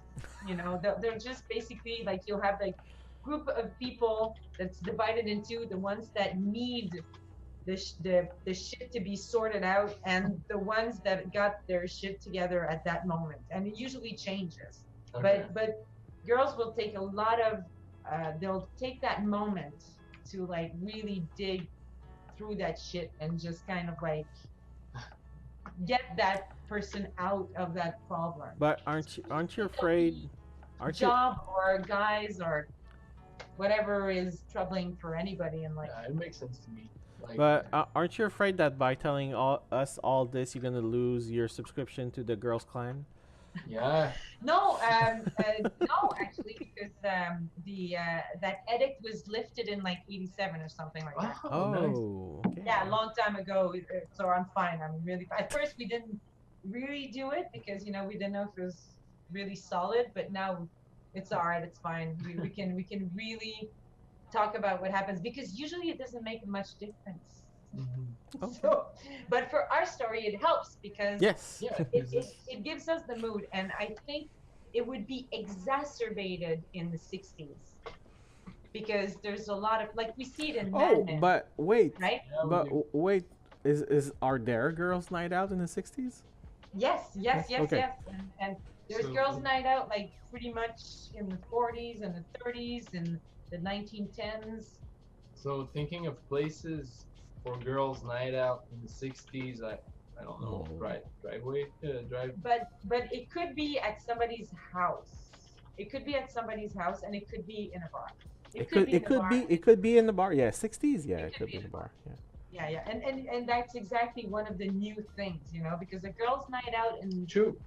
They're just basically like you'll have like group of people that's divided into the ones that need the shit to be sorted out, and the ones that got their shit together at that moment. And it usually changes. Okay. But girls will take a lot of they'll take that moment to like really dig through that shit and just kind of like get that person out of that problem. But aren't you afraid? Aren't you? Job or guys or whatever is troubling for anybody in life. Yeah, it makes sense to me. Like, But aren't you afraid that by telling us all this, you're gonna lose your subscription to the Girls Clan? yeah. No, no, actually, because the that edict was lifted in like '87 or something like that. Oh, nice. Oh, okay. Yeah, a long time ago. So I'm fine. I'm really. At first, we didn't really do it because we didn't know if it was really solid. But now, it's all right. It's fine. We can really talk about what happens because usually it doesn't make much difference. Mhm. So, but for our story, it helps because Yes. Yeah. it gives us the mood, and I think it would be exacerbated in the '60s because there's a lot of like we see it in Mad Oh, Men, but wait. right? Yeah, we But do. wait. Is are there girls' night out in the 60s? Yes, yes, yes, Okay. yes, and there's So- girls' night out like pretty much in the '40s and the '30s and the 1910s. So thinking of places for girls' night out in the '60s, I don't know, Oh. drive. But it could be at somebody's house. It could be at somebody's house, and it could be in a bar. It could could be in it a could bar. be it could be in the bar. Yeah, 60s. Yeah, It it could could be be in in the the bar. Yeah. Yeah, and that's exactly one of the new things, because a girls' night out True.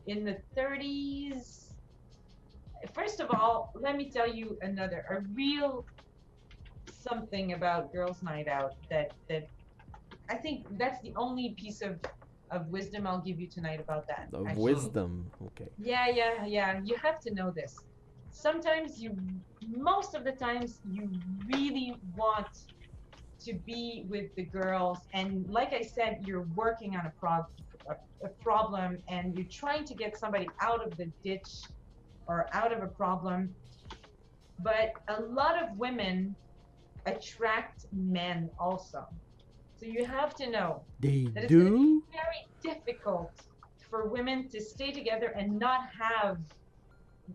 in the '30s. First of all, let me tell you a real something about girls' night out that I think that's the only piece of wisdom I'll give you tonight about that. Of actually. wisdom. Okay. Yeah. You have to know this. Sometimes most of the times, you really want to be with the girls, and like I said, you're working on a problem, and you're trying to get somebody out of the ditch or out of a problem. But a lot of women attract men also. So you have to know They that it's going to be do. very difficult for women to stay together and not have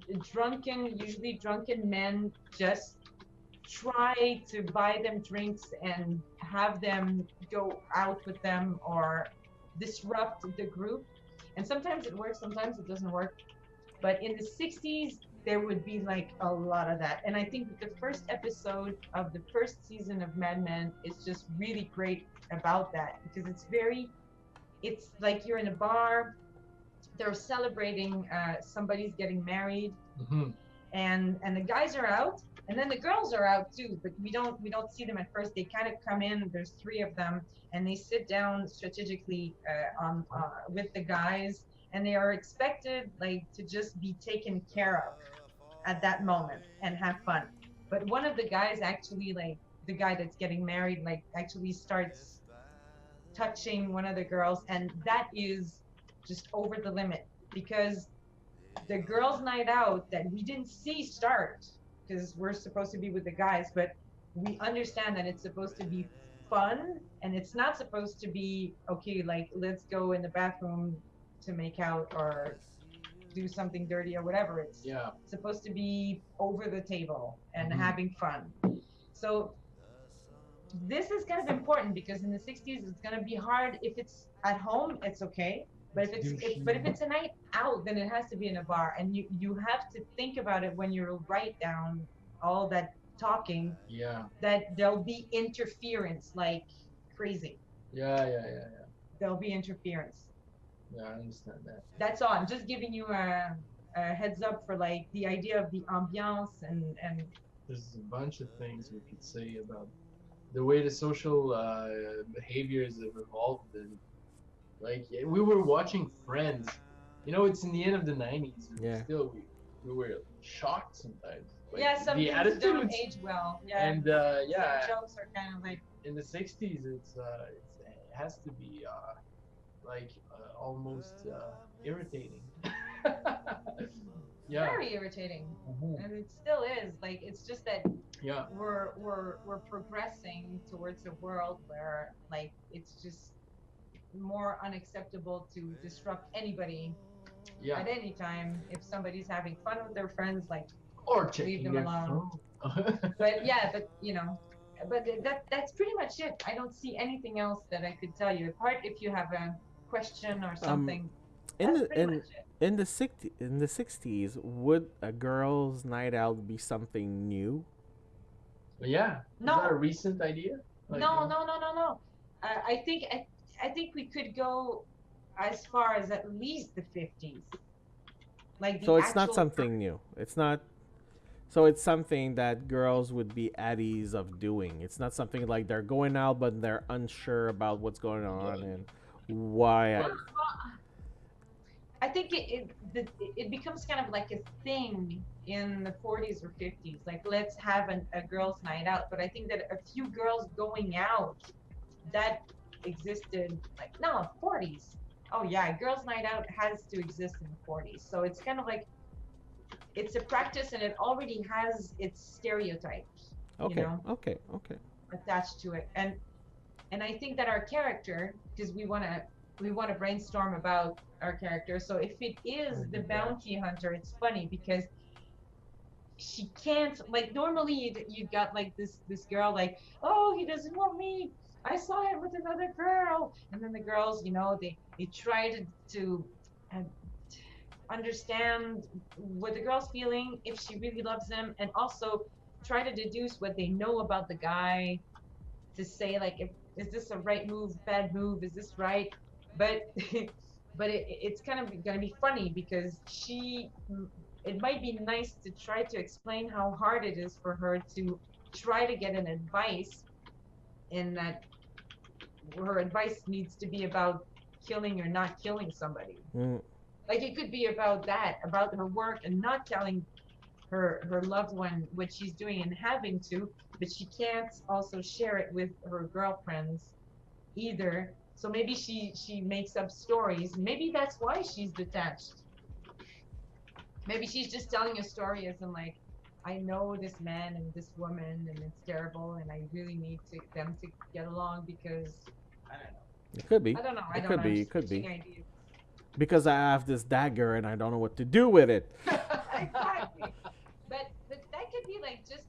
usually drunken men just try to buy them drinks and have them go out with them or disrupt the group. And sometimes it works, sometimes it doesn't work. But in the '60s, there would be like a lot of that. And I think that the first episode of the first season of Mad Men is just really great about that because it's like you're in a bar, they're celebrating somebody's getting married, Mm-hmm. and the guys are out, and then the girls are out too, but we don't see them at first. They kind of come in, there's three of them, and they sit down strategically on with the guys, and they are expected like to just be taken care of at that moment and have fun. But one of the guys actually, like the guy that's getting married, like actually starts touching one of the girls, and that is just over the limit because the girls' night out that we didn't see start because we're supposed to be with the guys, but we understand that it's supposed to be fun and it's not supposed to be okay, like let's go in the bathroom to make out or do something dirty or whatever. It's Yeah. supposed to be over the table and Mhm. having fun. So this is kind of important because in the '60s it's going to be hard. If it's at home, it's okay, but if it's a night out, then it has to be in a bar, and you have to think about it when you write down all that talking, Yeah. that there'll be interference like crazy. Yeah. There'll be interference. Yeah, I understand that. That's all. I'm just giving you a heads up for like the idea of the ambiance and There's a bunch of things we could say about the way the social behaviors have evolved, and like we were watching Friends. It's in the end of the '90s. Yeah. Still, we were shocked sometimes. Like, yeah, some the things don't attitudes. age well. Yeah, And some jokes are kind of like in the '60s, it has to be almost irritating. Yeah. very irritating, Mhm. and it still is. Like it's just that Yeah. we're progressing towards a world where like it's just more unacceptable to disrupt anybody Yeah. at any time. If somebody's having fun with their friends, like Or leave checking them their alone. phone. But yeah, but but that's pretty much it. I don't see anything else that I could tell you. Apart if you have a question or Um, something, in that's the pretty much it. in the 60s, would a girls' night out be something new? But yeah. Is that a No, recent idea? Like, no. I think I think we could go as far as at least the 50s, like the So it's not actual. something new. It's not. So it's something that girls would be at ease of doing. It's not something like they're going out but they're unsure about what's going on yeah. and why. But I think it becomes kind of like a thing in the 40s or 50s. Like, let's have a girls' night out. But I think that a few girls going out that existed, like, no, 40s. Oh, yeah, girls' night out has to exist in the 40s. So it's kind of like it's a practice and it already has its stereotypes, Okay, okay, okay. attached to it. And I think that our character, because we want to brainstorm about our character. So if it is the bounty hunter, it's funny because she can't, like, normally you got like this girl, like, oh, he doesn't want me, I saw him with another girl, and then the girls, they try to uh, understand what the girl's feeling, if she really loves him, and also try to deduce what they know about the guy, to say like, if is this a right move, bad move, is this right? But but it's kind of going to be funny because it might be nice to try to explain how hard it is for her to try to get an advice, in that her advice needs to be about killing or not killing somebody. Mm, Like, it could be about that, about her work and not telling her loved one what she's doing and having to, but she can't also share it with her girlfriends either. So maybe she makes up stories. Maybe that's why she's detached. Maybe she's just telling a story as in, like, I know this man and this woman and it's terrible and I really need them to get along because I don't know. it could be. I don't know. I It don't could know. I'm be. It just could pitching be. ideas. Because I have this dagger and I don't know what to do with it. Exactly. But that could be like just.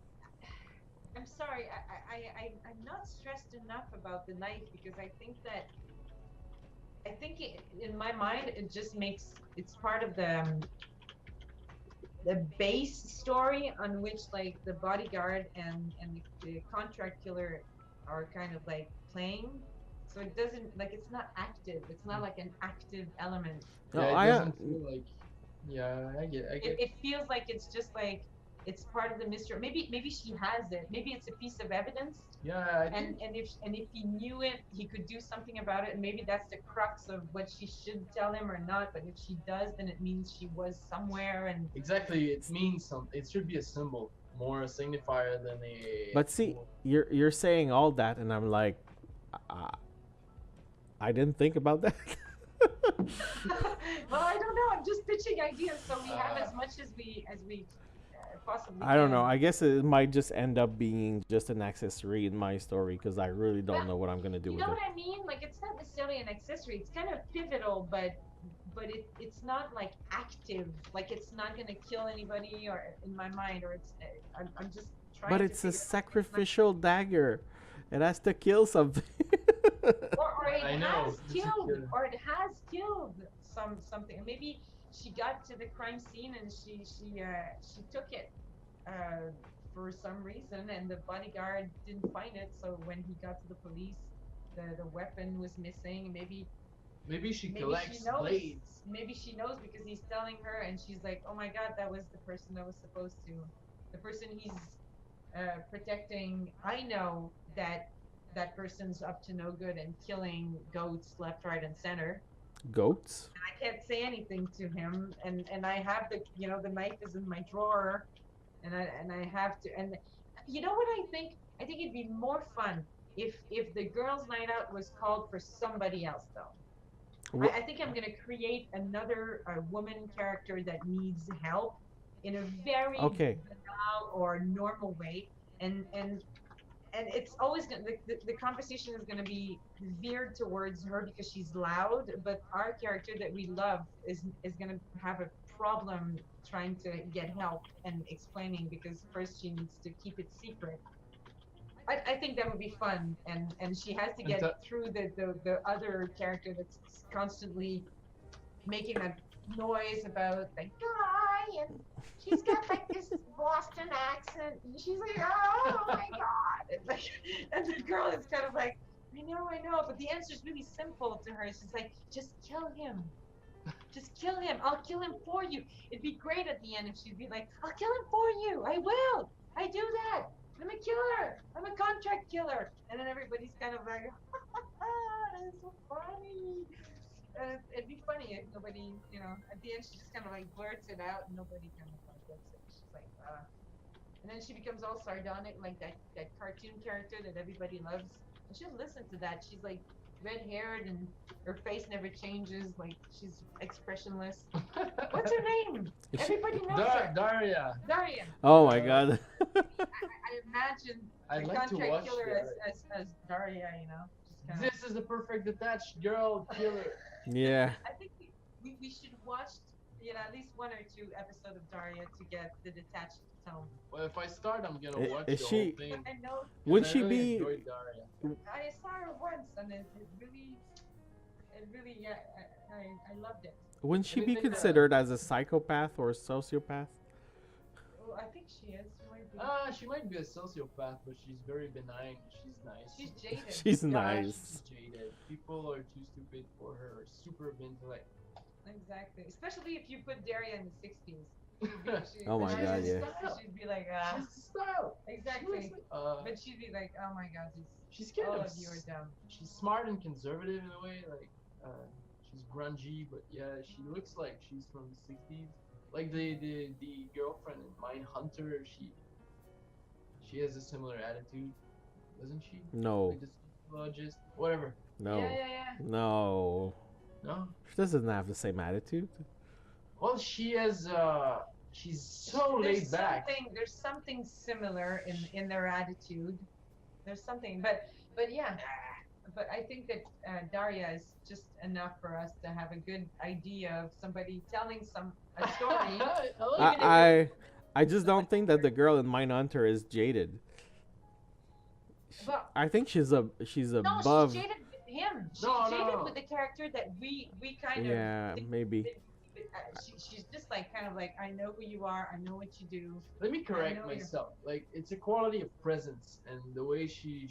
I'm sorry. I'm not stressed enough about the knife because I think in my mind it just makes it's part of the base story on which, like, the bodyguard and the contract killer are kind of like playing. So it doesn't, like, it's not active. It's not like an active element. No, yeah, it I doesn't feel like. Yeah, I it, get. it feels like it's just like it's part of the mystery. Maybe she has it. Maybe it's a piece of evidence, Yeah, I and think if he knew it, he could do something about it. And maybe that's the crux of what she should tell him or not. But if she does, then it means she was somewhere. And exactly. It means something. It should be a symbol, more a signifier than a but see, tool. you're saying all that, and I'm like, I, I didn't think about that. well, I don't know. I'm just pitching ideas, so we have Uh, as much as we possibly I don't know. can. I guess it might just end up being just an accessory in my story because I really don't Well, know what I'm gonna do you with know it. what I mean? Like, it's not necessarily an accessory. It's kind of pivotal, but it's not like active. Like, it's not gonna kill anybody, or in my mind, or it's. I'm just But trying to it's a figure out if it's not. sacrificial dagger. It has to kill something. Or it I know. has It's a killed, killer. or it has killed something. Maybe she got to the crime scene and she took it uh, for some reason, and the bodyguard didn't find it. So when he got to the police, the weapon was missing. Maybe she Maybe she collects knows. blades. Maybe she knows because he's telling her, and she's like, "Oh my God, that was the person that was supposed to, the person he's protecting. I know that that person's up to no good and killing goats left, right, and center. Goats? I can't say anything to him, and I have the knife is in my drawer, and I have to. And you know what I think? I think it'd be more fun if the girls' night out was called for somebody else, though. Wha I think I'm gonna create another woman character that needs help, in a very Okay. banal or normal way, and it's always gonna the conversation is gonna be veered towards her because she's loud, but our character that we love is gonna have a problem trying to get help and explaining because first she needs to keep it secret. I think that would be fun, and she has to And get to- through the other character that's constantly making a noise about the guy, and she's got like this Boston accent, and she's like, oh my god, and, like, and the girl is kind of like, I know, but the answer is really simple to her. She's like, just kill him. Just kill him. I'll kill him for you. It'd be great at the end if she'd be like, I'll kill him for you. I will. I do that. I'm a killer. I'm a contract killer. And then everybody's kind of like, that's so funny. It'd be funny if nobody, at the end she just kind of like blurts it out and nobody kind of like gets it. She's like, and then she becomes all sardonic, like that cartoon character that everybody loves. And she'll listen to that. She's like red-haired and her face never changes. Like she's expressionless. What's her name? Is she- Everybody knows her. Daria. Daria. Oh my god. I imagine I'd the like to contract watch killer that. as Daria. Just kind of. This is the perfect attached girl killer. Yeah. I think we should watch at least one or two episodes of Daria to get the detached tone. Well, if I start, I'm gonna I- watch is the she- whole thing. I know. Wouldn't I she really be? enjoyed Daria. I saw her once, and it really, yeah, I loved it. Wouldn't she be Anything that- considered as a psychopath or a sociopath? Well, I think she is. She might be a sociopath, but she's very benign. She's nice. She's jaded. She's Yeah, nice. She's jaded. People are too stupid for her. Super intellect. Exactly. Especially if you put Daria in the 60s. Oh my God, yeah. She'd be like, She's style. exactly. Like, But she'd be like, oh my God, she's kind all of. of you are dumb. She's smart and conservative in a way. Like, she's grungy, but yeah, she looks like she's from the '60s. Like the girlfriend in Mindhunter, she has a similar attitude, doesn't she? No. Like the psychologist, whatever. No. Yeah. No. No. She doesn't have the same attitude. Well, she has. She's so There's laid back. There's something similar in their attitude. There's something, but yeah. But I think that Daria is just enough for us to have a good idea of somebody telling a story. I just don't think that the girl in Mindhunter is jaded. Well, I think she's no, above. she's jaded with him. She's No, jaded no. with the character that we kind of. Yeah, maybe. She's just like kind of like, I know who you are. I know what you do. Let me correct know you're- myself. Like, it's a quality of presence and the way she.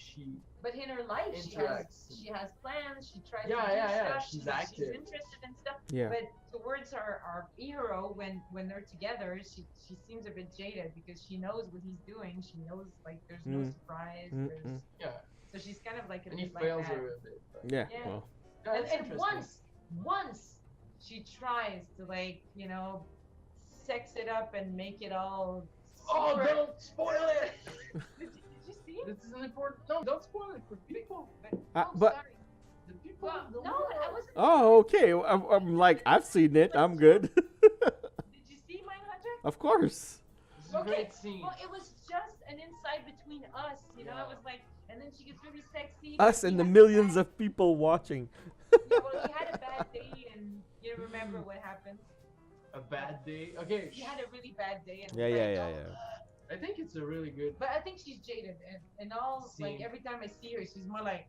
But in her life, Interacts. she has plans. She tries Yeah, to do yeah. stuff. She's She's active. interested in stuff. Yeah. But towards our hero, when they're together, she seems a bit jaded because she knows what he's doing. She knows like there's no surprise. There's, Yeah. so she's kind of like a And he bit like fails that. her a bit. But Yeah. Yeah. Well. yeah, it's And interesting. once she tries to sex it up and make it all. Oh, super- don't spoil it! Did you see it? This is an important. No, don't spoil it for people. Oh, but- sorry. The people. Well, don't no, know. I wasn't. Oh, okay. I'm like, I've seen it. I'm good. Did you see Mindhunter? Of course. This is a Okay, great scene. Well, it was just an insight between us, I Yeah. was like, and then she gets really sexy. Us but and he the had a millions bad- of people watching. Yeah, well, he had a bad day, and you remember what happened. A bad day. Okay. He had a really bad day, and Yeah, was yeah, like, yeah, "Oh." yeah. I think it's a really good. But I think she's jaded, and all like Scene. every time I see her, she's more like,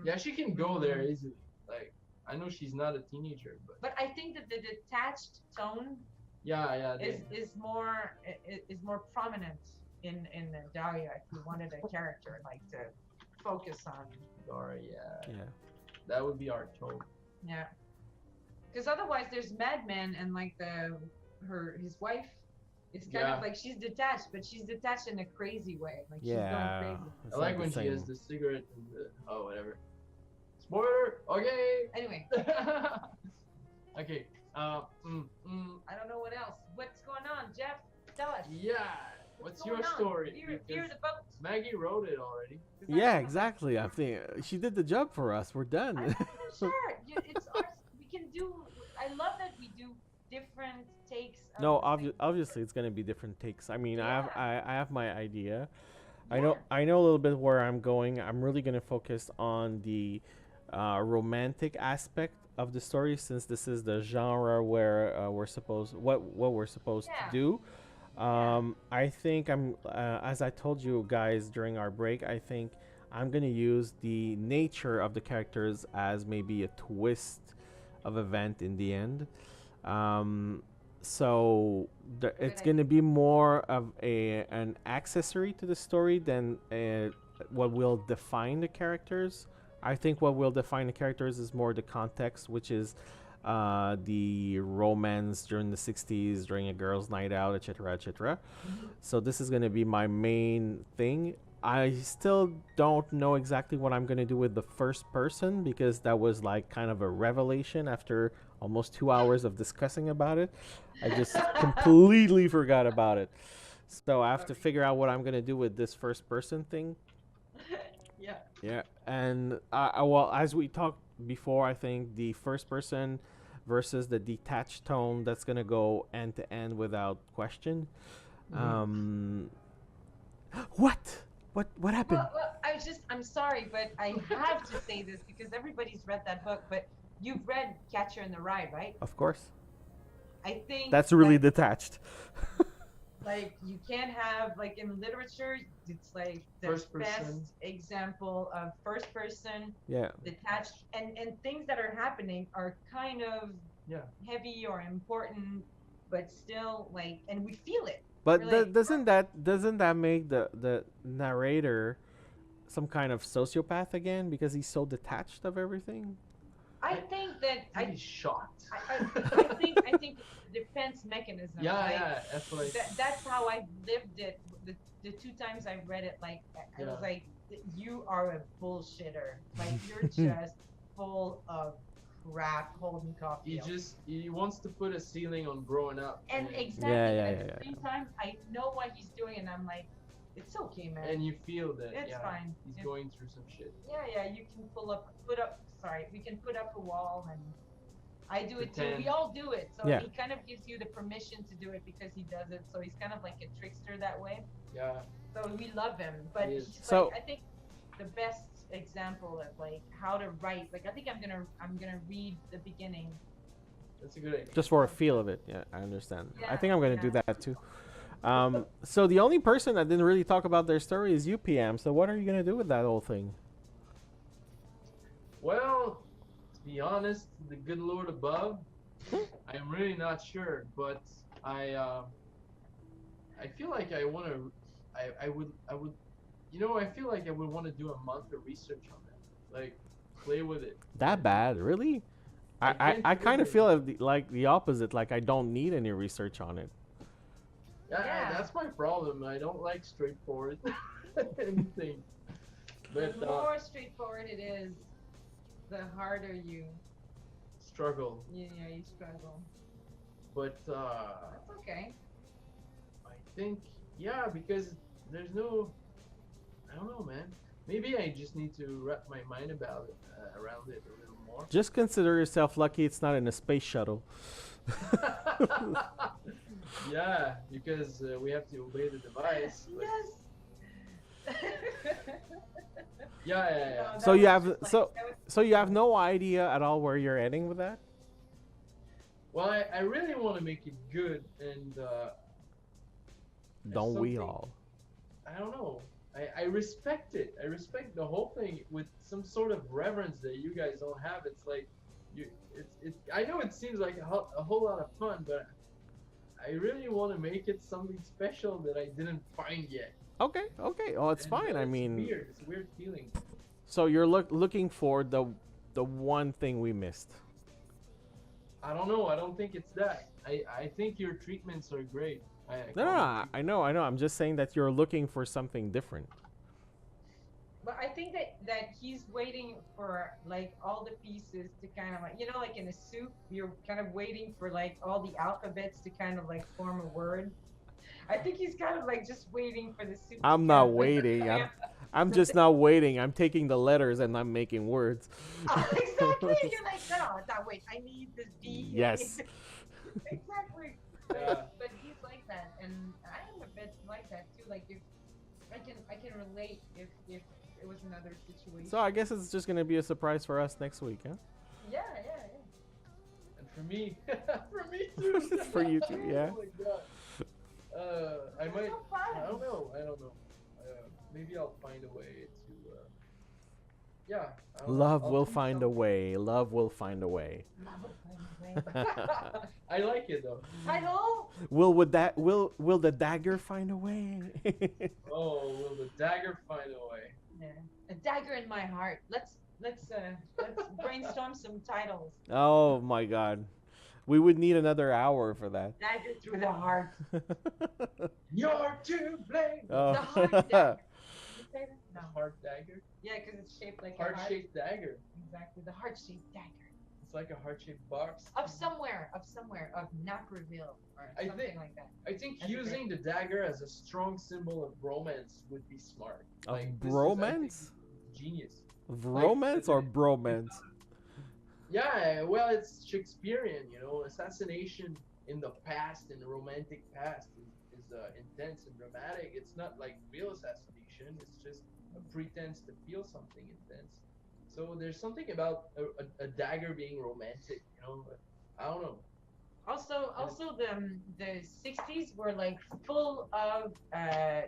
Yeah, she can go there easily. Like, I know she's not a teenager, but But I think that the detached tone yeah. is more prominent in Daria. If you wanted a character like to focus on, Dora, yeah. Yeah. That would be our tone. yeah. Because otherwise, there's Madman and like his wife. It's kind Yeah. of like she's detached, but she's detached in a crazy way. Like she's Yeah. going crazy. It's I like not when the she has same. the cigarette and the whatever. Spoiler. Okay. Anyway, Okay. I don't know what else. What's going on, Jeff? Tell us. Yeah. What's going your on? story? Veer Because the boat. Maggie wrote it already. Yeah, exactly. I think she did the job for us. We're I'm done. not even sure. It's ours. We can do. I love that we do different takes. Of No, the same obviously it's gonna be different takes. I mean, Yeah. I have my idea. Yeah. I know a little bit where I'm going. I'm really gonna focus on the romantic aspect of the story, since this is the genre where what we're supposed to Yeah. do. Yeah. I think as I told you guys during our break, I think I'm gonna use the nature of the characters as maybe a twist of event in the end. Um, so it's Good gonna be more of an accessory to the story than what will define the characters. I think what will define the characters is more the context, which is the romance during the 60s, during a girls' night out, etc., etc. So this is gonna be my main thing. I still don't know exactly what I'm gonna do with the first person, because that was like kind of a revelation after almost 2 hours of discussing about it. I just completely forgot about it. So I have to figure out what I'm gonna do with this first person thing. Yeah. Yeah, and well, as we talked before, I think the first person versus the detached tone, that's gonna go end to end without question. Um, what? What happened? Well, I'm sorry, but I have to say this because everybody's read that book, but you've read Catcher in the Rye, right? Of course, I think that's really like, detached. like you can't have like in literature, it's like the First person. best example of first person Yeah, detached, and things that are happening are kind of Yeah. heavy or important, but still like, and we feel it. but We're like, doesn't that make the narrator some kind of sociopath again, because he's so detached of everything? I think that He's shocked. I think defense mechanism. Yeah, like, yeah, that's like that's how I lived it. The two times I read it, like I Yeah. was like, you are a bullshitter. Like you're just full of crap, Holden Caulfield. he wants to put a ceiling on growing up. And exactly. Yeah, and at yeah, the same time, I know what he's doing, and I'm like, it's okay, man. And you feel that It's fine. he's It's- going through some shit. yeah, you can we can put up a wall, and I do it too. Pretend. We all do it. So Yeah. he kind of gives you the permission to do it because he does it. So he's kind of like a trickster that way. Yeah. So we love him, but He is. he's So- like, I think the best example of like how to write. Like I think I'm gonna read the beginning. That's a good idea. Just for a feel of it. Yeah, I understand. I Yeah, think I'm gonna do yeah. that too. So the only person that didn't really talk about their story is you, PM. So what are you gonna do with that whole thing? Well, to be honest, the good Lord above, I'm really not sure, but I feel like I want to, I would, I feel like I would want to do a month of research on that, like play with it. That bad, really? I I can't kind of do feel like the opposite. Like I don't need any research on it. Yeah. That's my problem. I don't like straightforward anything. But The more straightforward it is, the harder you struggle. you struggle. But That's okay. I think, yeah, because there's no, I don't know, man. Maybe I just need to wrap my mind about it, around it a little more. Just consider yourself lucky it's not in a space shuttle. Yeah, because we have to obey the device. but- Yes. Yeah. No, So that you was have just like- so that was- so you have no idea at all where you're heading with that? Well, I really want to make it good, and Don't we something- all? I don't know. I respect it. I respect the whole thing with some sort of reverence that you guys don't have. It's like, I know it seems like a whole lot of fun, but I really want to make it something special that I didn't find yet. Okay. Oh, it's And, fine. I it's mean, weird. It's a weird feeling. so you're looking for the one thing we missed. I don't know. I don't think it's that. I think your treatments are great. No, I know. I'm just saying that you're looking for something different. But I think that he's waiting for like all the pieces to kind of like, like in a soup, you're kind of waiting for like all the alphabets to kind of like form a word. I think he's kind of like just waiting for the soup. to I'm kind not of, like, waiting. I'm just not waiting. I'm taking the letters and I'm making words. Exactly. You're like, no, wait. I need this B. Yes. Exactly. Yeah. But he's like that, and I am a bit like that too. Like if I can relate if it was another situation. So I guess it's just gonna be a surprise for us next week, huh? Yeah, yeah, And for me, for me too. For you too, yeah. Oh my god. I It's might. so fun. I don't know. Maybe I'll find a way to. Yeah. I don't know, Love I'll will do find a something. way. Love will find a way. I like it though. I know. Will the dagger find a way? Oh, will the dagger find a way? Yeah. A dagger in my heart. Let's brainstorm some titles. Oh my god. We would need another hour for that. Dagger through the heart. You're to blame. Oh. The heart dagger. Did you say that? The No. heart dagger. Yeah, because it's shaped like a heart. Heart-shaped dagger. Exactly. The heart-shaped dagger. It's like a heart-shaped box. Of somewhere, of Naperville or I something think- like that. I think That's a using the dagger as a strong symbol of romance would be smart. Of Like, this is, I think, bromance? Genius. Romance or bromance? Yeah, well, it's Shakespearean, you know. Assassination in the past, in the romantic past, is intense and dramatic. It's not like real assassination. It's just a pretense to feel something intense. So there's something about a dagger being romantic, you know. I don't know. Also the 60s were like full of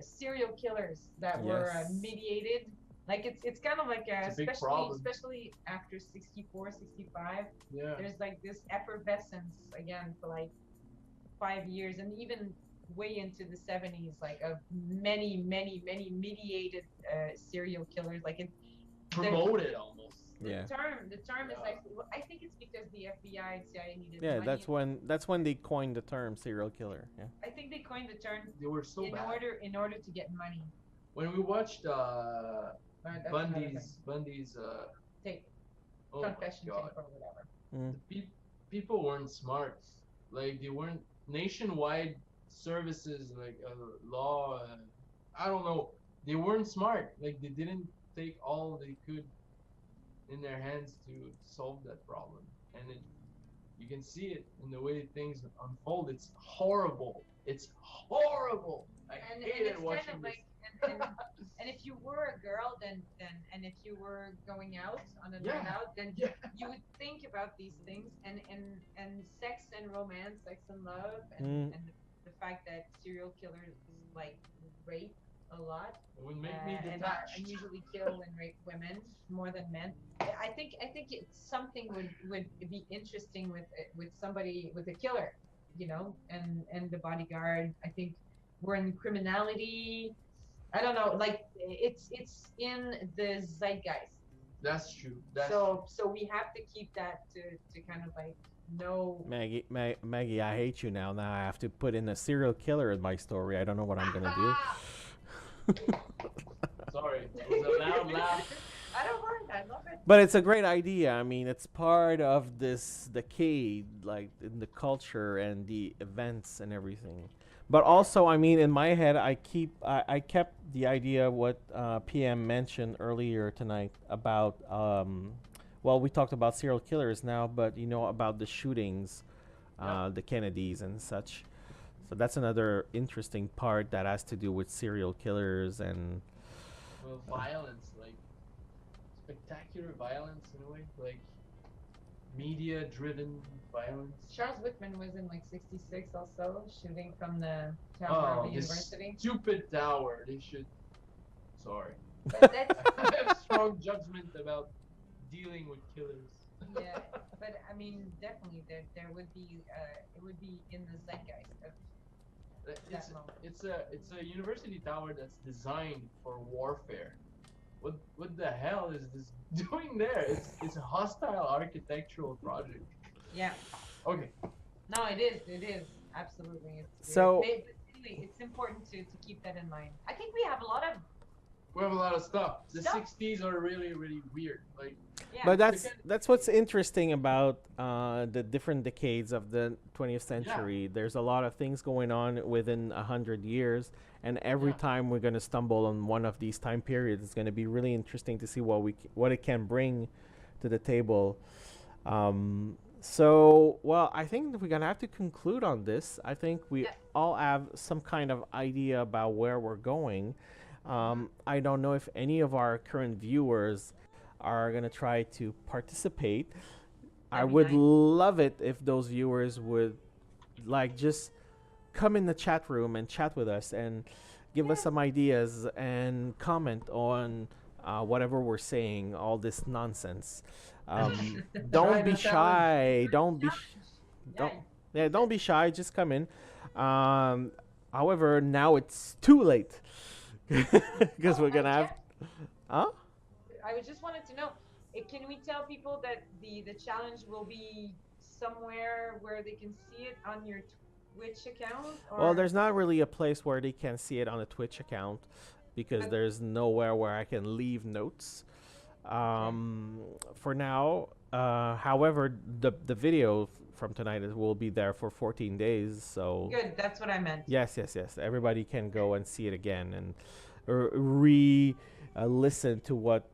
serial killers that were Yes. mediated. Like it's kind of like It's a big especially problem. especially after 64, 65. Yeah. There's like this effervescence again for like 5 years and even way into the 70s, like of many mediated serial killers. Like it Promoted almost. Yeah. the term is Yeah. like I think it's because the FBI and CIA needed Yeah, money. that's when they coined the term serial killer. Yeah. I think they coined the term They were so bad. in order to get money. When we watched That's another Bundy's Tape, oh my confession god. tape or whatever. People weren't smart. Like they weren't nationwide services like law. I don't know. They weren't smart. Like they didn't take all they could in their hands to solve that problem. And you can see it in the way things unfold. It's horrible. It's horrible. I And hated it's watching kind of this. like and if you were a girl then and if you were going out on a night Yeah. out then Yeah. you would think about these things and sex and romance, sex and love and the fact that serial killers like rape a lot It would make me and detached. usually kill and rape women more than men. I think it's something would be interesting with somebody with a killer, you know, and the bodyguard. I think we're in criminality. I don't know, like it's in the zeitgeist. That's true. That's So we have to keep that to kind of like know. Maggie, I hate you now. Now I have to put in a serial killer in my story. I don't know what I'm gonna do. sorry. It was a loud laugh. I don't mind. I love it. But it's a great idea. I mean, it's part of this decade, like in the culture and the events and everything. But also, I mean, in my head, I kept the idea what PM mentioned earlier tonight about. Well, we talked about serial killers now, but you know about the shootings, Yeah. the Kennedys and such. So that's another interesting part that has to do with serial killers and. Well, violence, like spectacular violence in a way, like media-driven violence. Charles Whitman was in like '66 also, shooting from the tower of the this university. stupid tower. They should. Sorry. That's, I have strong judgment about dealing with killers. yeah, but I mean, definitely there would be it would be in the zeitgeist of It's, that moment. it's a university tower that's designed for warfare. What the hell is this doing there? It's a hostile architectural project. Yeah, Okay. no, it is absolutely. It's So- weird. But anyway, it's important to keep that in mind. I think we have a lot of We have a lot of stuff. The Stuff. 60s are really, really weird. Like, yeah. But that's Because- that's what's interesting about the different decades of the 20th century. There's a lot of things going on within 100 years, and every Yeah. time we're going to stumble on one of these time periods, it's going to be really interesting to see what it can bring to the table. So, well, I think we're gonna have to conclude on this. I think we Yeah. all have some kind of idea about where we're going. I don't know if any of our current viewers are gonna try to participate. I That'd be would nice. love it if those viewers would like just come in the chat room and chat with us and give us Yeah. some ideas and comment on whatever we're saying, all this nonsense. Try Don't be the challenge. shy. Don't Yeah. yeah. Don't be shy. Just come in. Um, however, now it's too late because Oh, we're gonna have. Huh? I just wanted to know, can we tell people that the challenge will be somewhere where they can see it on your Twitch account, Well, or there's not really a place where they can see it on a Twitch account because Okay. there's nowhere where I can leave notes. Okay. For now, however, the video from tonight will be there for 14 days. So Good, that's what I meant. yes, yes, yes. Everybody can go and see it again and re listen to what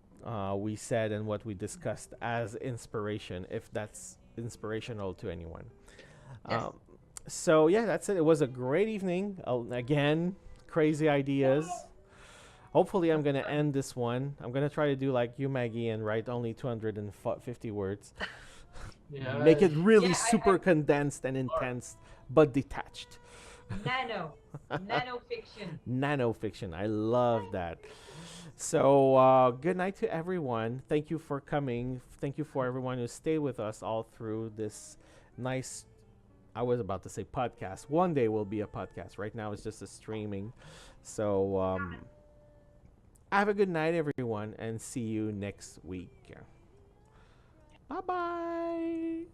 we said and what we discussed as inspiration, if that's inspirational to anyone. Yes. So yeah, that's it. It was a great evening. Again, crazy ideas. Hopefully, I'm gonna end this one. I'm gonna try to do like you, Maggie, and write only 250 words. Yeah. Make it really Yeah, super condensed and intense, but detached. Nano fiction. Nano fiction. I love that. So, good night to everyone. Thank you for coming. Thank you for everyone who stayed with us all through this nice. I was about to say podcast. One day will be a podcast. Right now, it's just a streaming. So, have a good night, everyone, and see you next week. Bye bye.